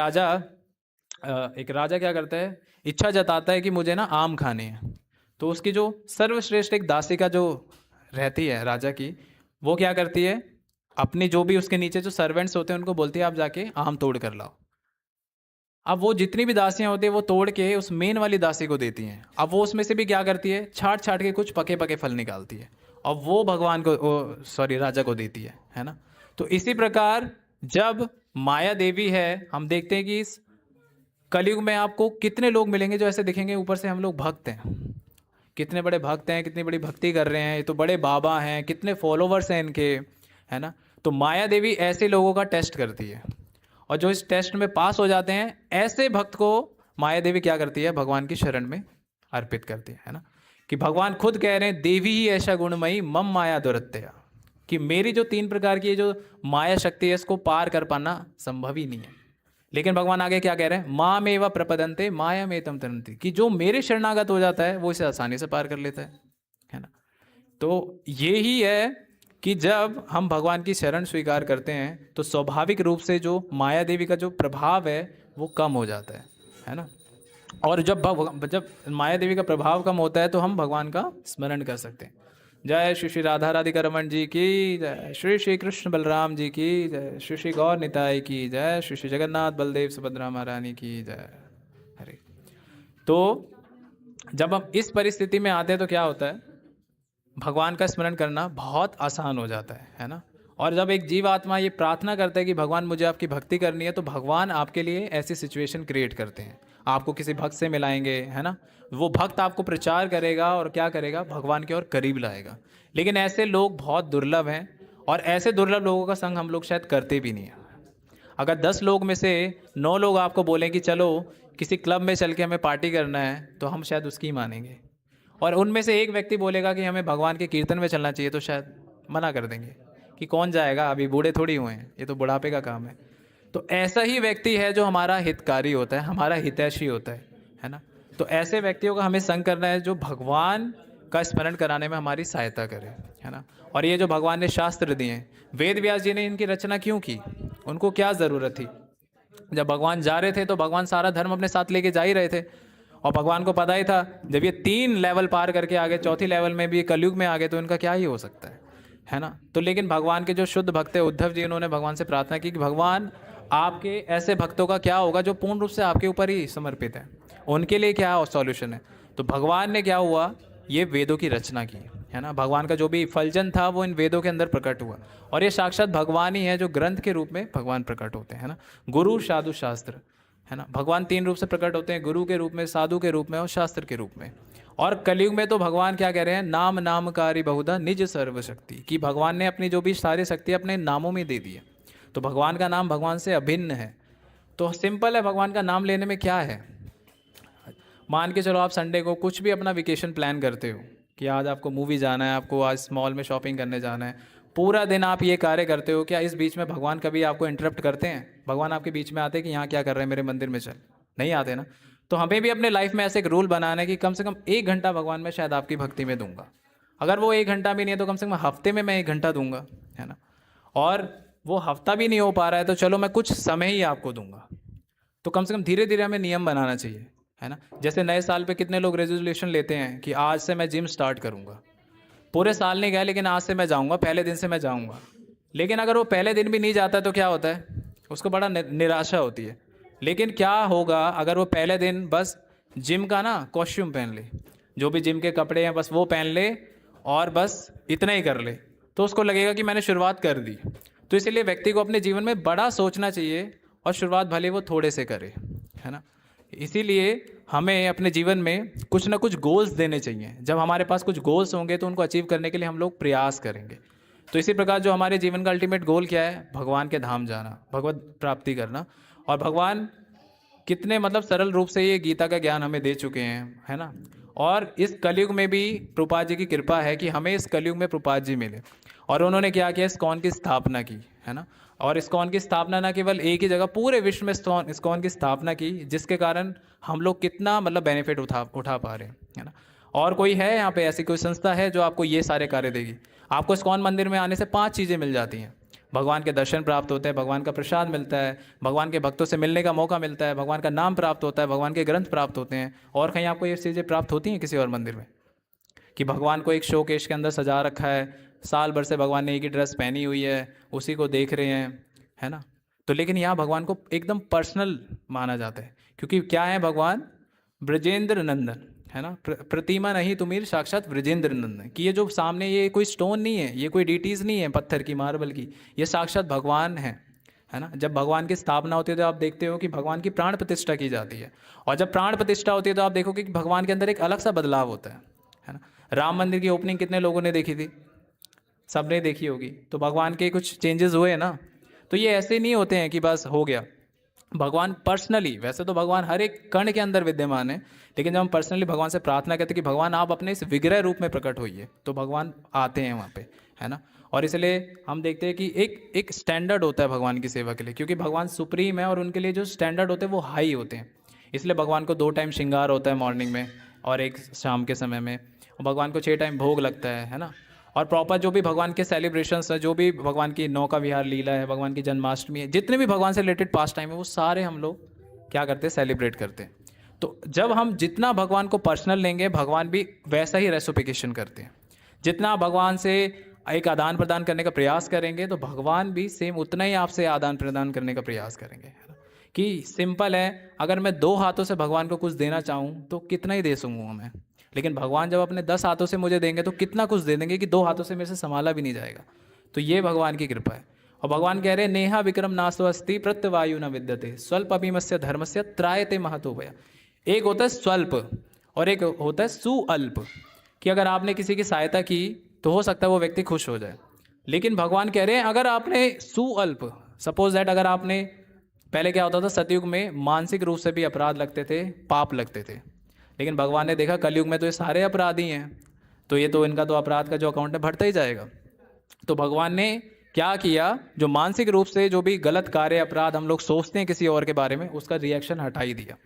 राजा क्या करता है, इच्छा जताता है कि मुझे ना आम खाने हैं, तो उसकी जो सर्वश्रेष्ठ एक दासिका जो रहती है राजा की, वो क्या करती है, अपनी जो भी उसके नीचे जो सर्वेंट्स होते हैं उनको बोलती है आप जाके आम तोड़ कर लाओ। अब वो जितनी भी दासियां होती है वो तोड़ के उस मेन वाली दासी को देती हैं। अब वो उसमें से भी क्या करती है, छाट छाट के कुछ पके पके फल निकालती है और वो भगवान को, सॉरी, राजा को देती है ना। तो इसी प्रकार जब माया देवी है, हम देखते हैं कि इस कलयुग में आपको कितने लोग मिलेंगे जो ऐसे दिखेंगे ऊपर से हम लोग भक्त हैं, कितने बड़े भक्त हैं, कितनी बड़ी भक्ति कर रहे हैं, ये तो बड़े बाबा हैं, कितने फॉलोवर्स हैं इनके, है ना। तो माया देवी ऐसे लोगों का टेस्ट करती है और जो इस टेस्ट में पास हो जाते हैं ऐसे भक्त को माया देवी क्या करती है, भगवान की शरण में अर्पित करती है ना। कि भगवान खुद कह रहे हैं देवी ही ऐसा गुणमयी मम माया दुरत्यया, कि मेरी जो 3 प्रकार की जो माया शक्ति है इसको पार कर पाना संभव ही नहीं है। लेकिन भगवान आगे क्या कह रहे हैं, माम एव प्रपदन्ते माया में तम तरन्ति, कि जो मेरे शरणागत हो जाता है वो इसे आसानी से पार कर लेता है ना। तो ये ही है कि जब हम भगवान की शरण स्वीकार करते हैं तो स्वाभाविक रूप से जो माया देवी का जो प्रभाव है वो कम हो जाता है ना। और जब माया देवी का प्रभाव कम होता है तो हम भगवान का स्मरण कर सकते हैं। जय श्री श्री राधा राधिका रमन जी की जय, श्री श्री कृष्ण बलराम जी की जय, श्री श्री गौर निताई की जय, श्री श्री जगन्नाथ बलदेव सुभद्रा महारानी की जय। हरे। तो जब हम इस परिस्थिति में आते हैं तो क्या होता है, भगवान का स्मरण करना बहुत आसान हो जाता है ना। और जब एक जीवात्मा ये प्रार्थना करता है कि भगवान मुझे आपकी भक्ति करनी है, तो भगवान आपके लिए ऐसी सिचुएशन क्रिएट करते हैं, आपको किसी भक्त से मिलाएंगे, है ना। वो भक्त आपको प्रचार करेगा और क्या करेगा, भगवान के और करीब लाएगा। लेकिन ऐसे लोग बहुत दुर्लभ हैं और ऐसे दुर्लभ लोगों का संग हम लोग शायद करते भी नहीं हैं। अगर 10 लोग में से 9 लोग आपको बोलें कि चलो किसी क्लब में चल के हमें पार्टी करना है, तो हम शायद उसकी मानेंगे। और उनमें से एक व्यक्ति बोलेगा कि हमें भगवान के कीर्तन में चलना चाहिए, तो शायद मना कर देंगे कि कौन जाएगा, अभी बूढ़े थोड़ी हुए हैं, ये तो बुढ़ापे का काम है। तो ऐसा ही व्यक्ति है जो हमारा हितकारी होता है, हमारा हितैषी होता है ना। तो ऐसे व्यक्तियों का हमें संग करना है जो भगवान का स्मरण कराने में हमारी सहायता करे, है ना। और ये जो भगवान ने शास्त्र दिए हैं, वेद व्यास जी ने इनकी रचना क्यों की, उनको क्या ज़रूरत थी। जब भगवान जा रहे थे तो भगवान सारा धर्म अपने साथ लेके जा ही रहे थे, और भगवान को पता ही था जब ये 3 लेवल पार करके आगे 4थी लेवल में भी कलयुग में आ गए तो इनका क्या ही हो सकता है ना। तो लेकिन भगवान के जो शुद्ध भक्त है उद्धव जी, उन्होंने भगवान से प्रार्थना की कि भगवान आपके ऐसे भक्तों का क्या होगा जो पूर्ण रूप से आपके ऊपर ही समर्पित है, उनके लिए क्या सॉल्यूशन है। तो भगवान ने क्या हुआ, ये वेदों की रचना की, है ना। भगवान का जो भी फलजन था वो इन वेदों के अंदर प्रकट हुआ, और ये साक्षात भगवान ही है जो ग्रंथ के रूप में भगवान प्रकट होते हैं ना। गुरु साधु शास्त्र, है ना। भगवान 3 रूप से प्रकट होते हैं, गुरु के रूप में, साधु के रूप में और शास्त्र के रूप में। और कलयुग में तो भगवान क्या कह रहे हैं, नाम नामकारी बहुधा निज सर्वशक्ति, कि भगवान ने अपनी जो भी सारी शक्ति अपने नामों में दे दी है। तो भगवान का नाम भगवान से अभिन्न है। तो सिंपल है, भगवान का नाम लेने में क्या है। मान के चलो आप संडे को कुछ भी अपना वेकेशन प्लान करते हो कि आज आपको मूवी जाना है, आपको आज मॉल में शॉपिंग करने जाना है, पूरा दिन आप ये कार्य करते हो, क्या इस बीच में भगवान कभी आपको इंटरप्ट करते हैं? भगवान आपके बीच में आते हैं कि यहाँ क्या कर रहे हैं, मेरे मंदिर में चल? नहीं आते ना। तो हमें भी अपने लाइफ में ऐसे एक रूल बनाना है कि कम से कम 1 घंटा भगवान में शायद आपकी भक्ति में दूंगा। अगर वो 1 घंटा भी नहीं है तो कम से कम हफ्ते में मैं 1 घंटा दूंगा, है ना। और वो हफ्ता भी नहीं हो पा रहा है तो चलो मैं कुछ समय ही आपको दूंगा। तो कम से कम धीरे धीरे हमें नियम बनाना चाहिए, है ना। जैसे नए साल पे कितने लोग रेजोल्यूशन लेते हैं कि आज से मैं जिम स्टार्ट करूंगा। पूरे साल नहीं गया लेकिन आज से मैं जाऊंगा, पहले दिन से मैं जाऊंगा। लेकिन अगर वो पहले दिन भी नहीं जाता तो क्या होता है, उसको बड़ा निराशा होती है। लेकिन क्या होगा अगर वो पहले दिन बस जिम का ना कॉस्ट्यूम पहन ले, जो भी जिम के कपड़े हैं बस वो पहन ले और बस इतना ही कर ले, तो उसको लगेगा कि मैंने शुरुआत कर दी। तो इसीलिए व्यक्ति को अपने जीवन में बड़ा सोचना चाहिए और शुरुआत भले वो थोड़े से करे, है ना। इसीलिए हमें अपने जीवन में कुछ ना कुछ गोल्स देने चाहिए। जब हमारे पास कुछ गोल्स होंगे तो उनको अचीव करने के लिए हम लोग प्रयास करेंगे। तो इसी प्रकार जो हमारे जीवन का अल्टीमेट गोल क्या है, भगवान के धाम जाना, भगवत प्राप्ति करना। और भगवान कितने मतलब सरल रूप से ये गीता का ज्ञान हमें दे चुके हैं, है ना। और इस कलयुग में भी प्रभुपाद जी की कृपा है कि हमें इस कलयुग में प्रभुपाद जी मिले, और उन्होंने क्या किया, इस्कॉन की स्थापना की, है ना। और इस्कॉन की स्थापना ना केवल एक ही जगह, पूरे विश्व में इस्कॉन की स्थापना की, जिसके कारण हम लोग कितना मतलब बेनिफिट उठा उठा पा रहे हैं, है ना। और कोई है यहाँ पे ऐसी कोई संस्था है जो आपको ये सारे कार्य देगी? आपको इस्कॉन मंदिर में आने से 5 चीज़ें मिल जाती हैं। भगवान के दर्शन प्राप्त होते हैं, भगवान का प्रसाद मिलता है, भगवान के भक्तों से मिलने का मौका मिलता है, भगवान का नाम प्राप्त होता है, भगवान के ग्रंथ प्राप्त होते हैं। और कहीं आपको ये चीज़ें प्राप्त होती हैं किसी और मंदिर में? कि भगवान को एक शोकेश के अंदर सजा रखा है, साल भर से भगवान ने एक ही ड्रेस पहनी हुई है, उसी को देख रहे हैं, है ना। तो लेकिन यहाँ भगवान को एकदम पर्सनल माना जाता है, क्योंकि क्या है भगवान? ब्रजेंद्र नंदन, है ना। प्रतिमा नहीं तुमीर, साक्षात ब्रजेंद्र नंदन। कि ये जो सामने, ये कोई स्टोन नहीं है, ये कोई डीटीज नहीं है पत्थर की, मार्बल की, ये साक्षात भगवान है ना। जब भगवान की स्थापना होती है तो आप देखते हो कि भगवान की प्राण प्रतिष्ठा की जाती है, और जब प्राण प्रतिष्ठा होती है तो आप देखोगे कि भगवान के अंदर एक अलग सा बदलाव होता है ना। राम मंदिर की ओपनिंग कितने लोगों ने देखी थी? सबने देखी होगी। तो भगवान के कुछ चेंजेस हुए ना। तो ये ऐसे नहीं होते हैं कि बस हो गया। भगवान पर्सनली, वैसे तो भगवान हर एक कण के अंदर विद्यमान है, लेकिन जब हम पर्सनली भगवान से प्रार्थना करते हैं कि भगवान आप अपने इस विग्रह रूप में प्रकट होइए, तो भगवान आते हैं वहाँ पे, है ना। और इसलिए हम देखते हैं कि एक स्टैंडर्ड होता है भगवान की सेवा के लिए, क्योंकि भगवान सुप्रीम है और उनके लिए जो स्टैंडर्ड होते हैं वो हाई होते हैं। इसलिए भगवान को 2 टाइम श्रृंगार होता है, मॉर्निंग में और एक शाम के समय में। और भगवान को 6 टाइम भोग लगता है ना। और प्रॉपर जो भी भगवान के सेलिब्रेशंस है, जो भी भगवान की नौका विहार लीला है, भगवान की जन्माष्टमी है, जितने भी भगवान से रिलेटेड पास टाइम है, वो सारे हम लोग क्या करते हैं, सेलिब्रेट करते हैं। तो जब हम जितना भगवान को पर्सनल लेंगे, भगवान भी वैसा ही रेसिप्रोकेशन करते हैं। जितना आप भगवान से एक आदान प्रदान करने का प्रयास करेंगे, तो भगवान भी सेम उतना ही आपसे आदान प्रदान करने का प्रयास करेंगे, है ना। कि सिंपल है, अगर मैं 2 हाथों से भगवान को कुछ देना चाहूँ तो कितना ही दे सकूँगा मैं, लेकिन भगवान जब अपने 10 हाथों से मुझे देंगे तो कितना कुछ दे देंगे कि 2 हाथों से मेरे से संभाला भी नहीं जाएगा। तो ये भगवान की कृपा है। और भगवान कह रहे हैं, नेहा विक्रम नासो अस्ति प्रत्यवायु न विद्यते स्वल्प अभिमस्य धर्मस्य त्रायते महतो भया। एक होता है स्वल्प और एक होता है सुअल्प, कि अगर आपने किसी की सहायता की तो हो सकता है वो व्यक्ति खुश हो जाए। लेकिन भगवान कह रहे हैं, अगर आपने सुअल्प, सपोज दैट अगर आपने, पहले क्या होता था सतयुग में, मानसिक रूप से भी अपराध लगते थे, पाप लगते थे। लेकिन भगवान ने देखा कलयुग में तो ये सारे अपराधी हैं, तो ये तो इनका तो अपराध का जो अकाउंट है बढ़ता ही जाएगा। तो भगवान ने क्या किया, जो मानसिक रूप से जो भी गलत कार्य, अपराध हम लोग सोचते हैं किसी और के बारे में, उसका रिएक्शन हटा ही दिया।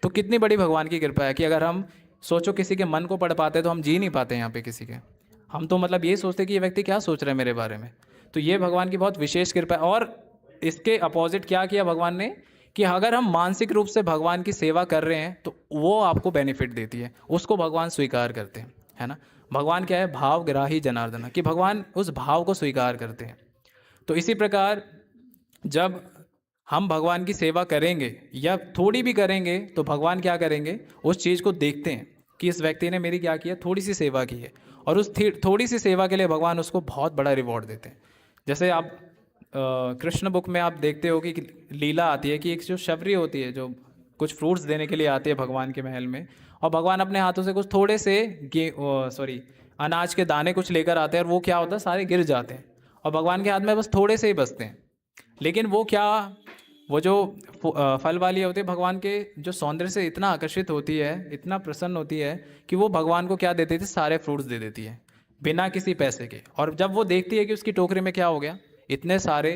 तो कितनी बड़ी भगवान की कृपा है कि अगर हम सोचो किसी के मन को पढ़ पाते तो हम जी नहीं पाते यहाँ पे किसी के। हम तो मतलब ये सोचते कि ये व्यक्ति क्या सोच रहा है मेरे बारे में। तो ये भगवान की बहुत विशेष कृपा है। और इसके अपोजिट क्या किया भगवान ने, कि अगर हम मानसिक रूप से भगवान की सेवा कर रहे हैं तो वो आपको बेनिफिट देती है, उसको भगवान स्वीकार करते हैं, है ना। भगवान क्या है, भावग्राही जनार्दन, कि भगवान उस भाव को स्वीकार करते हैं। तो इसी प्रकार जब हम भगवान की सेवा करेंगे या थोड़ी भी करेंगे, तो भगवान क्या करेंगे, उस चीज़ को देखते हैं कि इस व्यक्ति ने मेरी क्या किया, थोड़ी सी सेवा की है, और उस थोड़ी सी सेवा के लिए भगवान उसको बहुत बड़ा रिवॉर्ड देते हैं। जैसे आप कृष्ण बुक में आप देखते हो कि लीला आती है कि एक जो शबरी होती है, जो कुछ फ्रूट्स देने के लिए आती है भगवान के महल में, और भगवान अपने हाथों से कुछ थोड़े से अनाज के दाने कुछ लेकर आते हैं, और वो क्या होता है, सारे गिर जाते हैं, और भगवान के हाथ में बस थोड़े से ही बचते हैं। लेकिन वो क्या, वो जो फल वाली होती है, भगवान के जो सौंदर्य से इतना आकर्षित होती है, इतना प्रसन्न होती है, कि वो भगवान को क्या देती थी, सारे फ्रूट्स दे देती है बिना किसी पैसे के। और जब वो देखती है कि उसकी टोकरी में क्या हो गया, इतने सारे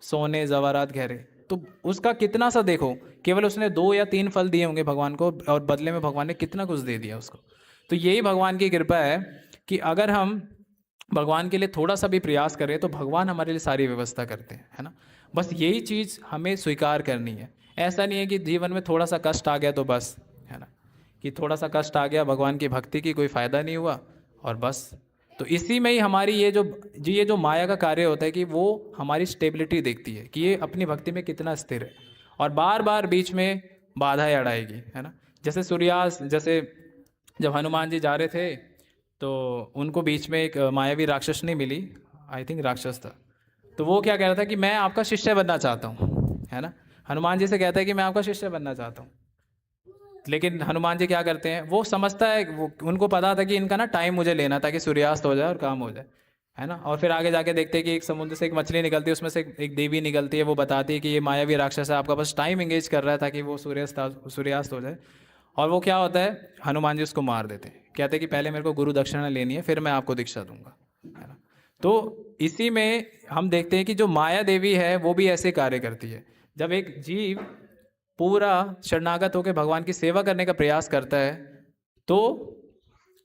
सोने जवाहरात गहरे, तो उसका कितना सा देखो, केवल उसने 2 या 3 फल दिए होंगे भगवान को, और बदले में भगवान ने कितना कुछ दे दिया उसको। तो यही भगवान की कृपा है कि अगर हम भगवान के लिए थोड़ा सा भी प्रयास करें तो भगवान हमारे लिए सारी व्यवस्था करते हैं, है ना। बस यही चीज़ हमें स्वीकार करनी है। ऐसा नहीं है कि जीवन में थोड़ा सा कष्ट आ गया तो बस, है ना, कि थोड़ा सा कष्ट आ गया, भगवान की भक्ति की कोई फ़ायदा नहीं हुआ और बस। तो इसी में ही हमारी ये जो माया का कार्य होता है कि वो हमारी स्टेबिलिटी देखती है कि ये अपनी भक्ति में कितना स्थिर है, और बार बार बीच में बाधाएं अड़ाएगी, है ना। जैसे सूर्यास्त, जैसे जब हनुमान जी जा रहे थे तो उनको बीच में एक मायावी राक्षस नहीं मिली, आई थिंक राक्षस था, तो वो क्या कह रहा था कि मैं आपका शिष्य बनना चाहता हूँ, है ना। हनुमान जी से कहता है कि मैं आपका शिष्य बनना चाहता हूँ। लेकिन हनुमान जी क्या करते हैं, वो समझता है, वो उनको पता था कि इनका ना टाइम मुझे लेना था कि सूर्यास्त हो जाए और काम हो जाए, है ना। और फिर आगे जाके देखते हैं कि एक समुद्र से एक मछली निकलती है, उसमें से एक देवी निकलती है, वो बताती है कि ये मायावी राक्षस है, आपका बस टाइम एंगेज कर रहा था कि वो सूर्यास्त हो जाए। और वो क्या होता है, हनुमान जी उसको मार देते हैं, कहते हैं कि पहले मेरे को गुरु दक्षिणा लेनी है, फिर मैं आपको दीक्षा दूंगा, है ना। तो इसी में हम देखते हैं कि जो माया देवी है वो भी ऐसे कार्य करती है। जब एक जीव पूरा शरणागत होकर भगवान की सेवा करने का प्रयास करता है तो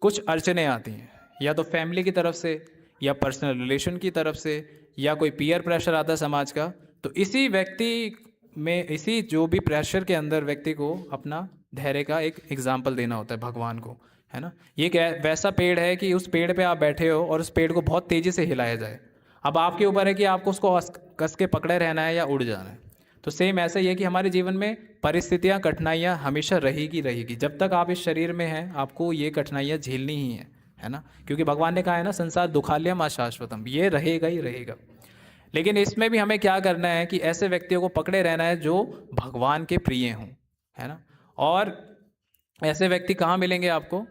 कुछ अड़चने आती हैं, या तो फैमिली की तरफ से, या पर्सनल रिलेशन की तरफ से, या कोई पीयर प्रेशर आता है समाज का। तो इसी व्यक्ति में, इसी जो भी प्रेशर के अंदर व्यक्ति को अपना धैर्य का एक एग्जाम्पल देना होता है भगवान को, है ना। ये एक वैसा पेड़ है कि उस पेड़ पे आप बैठे हो और उस पेड़ को बहुत तेज़ी से हिलाया जाए, अब आपके ऊपर है कि आपको उसको कस के पकड़े रहना है या उड़ जाना है। तो सेम ऐसा ही है कि हमारे जीवन में परिस्थितियां, कठिनाइयां हमेशा रहेगी रहेगी, जब तक आप इस शरीर में हैं आपको ये कठिनाइयां झेलनी ही है ना। क्योंकि भगवान ने कहा है ना, संसार दुखालयम अशाश्वतम, ये रहेगा ही रहेगा। लेकिन इसमें भी हमें क्या करना है कि ऐसे व्यक्तियों को पकड़े रहना है जो भगवान के प्रिय हों, है ना। और ऐसे व्यक्ति कहाँ मिलेंगे आपको,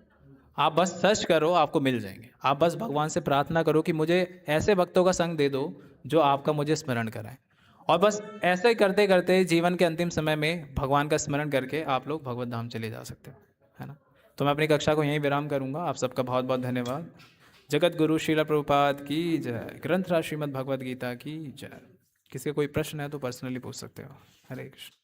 आप बस सर्च करो आपको मिल जाएंगे। आप बस भगवान से प्रार्थना करो कि मुझे ऐसे भक्तों का संग दे दो जो आपका मुझे स्मरण कराएं। और बस ऐसे ही करते करते जीवन के अंतिम समय में भगवान का स्मरण करके आप लोग भगवत धाम चले जा सकते हो, है ना। तो मैं अपनी कक्षा को यहीं विराम करूंगा। आप सबका बहुत बहुत धन्यवाद। जगत गुरु श्रील प्रभुपाद की जय। ग्रंथराज श्रीमद् भगवद गीता की जय। किसी का कोई प्रश्न है तो पर्सनली पूछ सकते हो। हरे कृष्ण।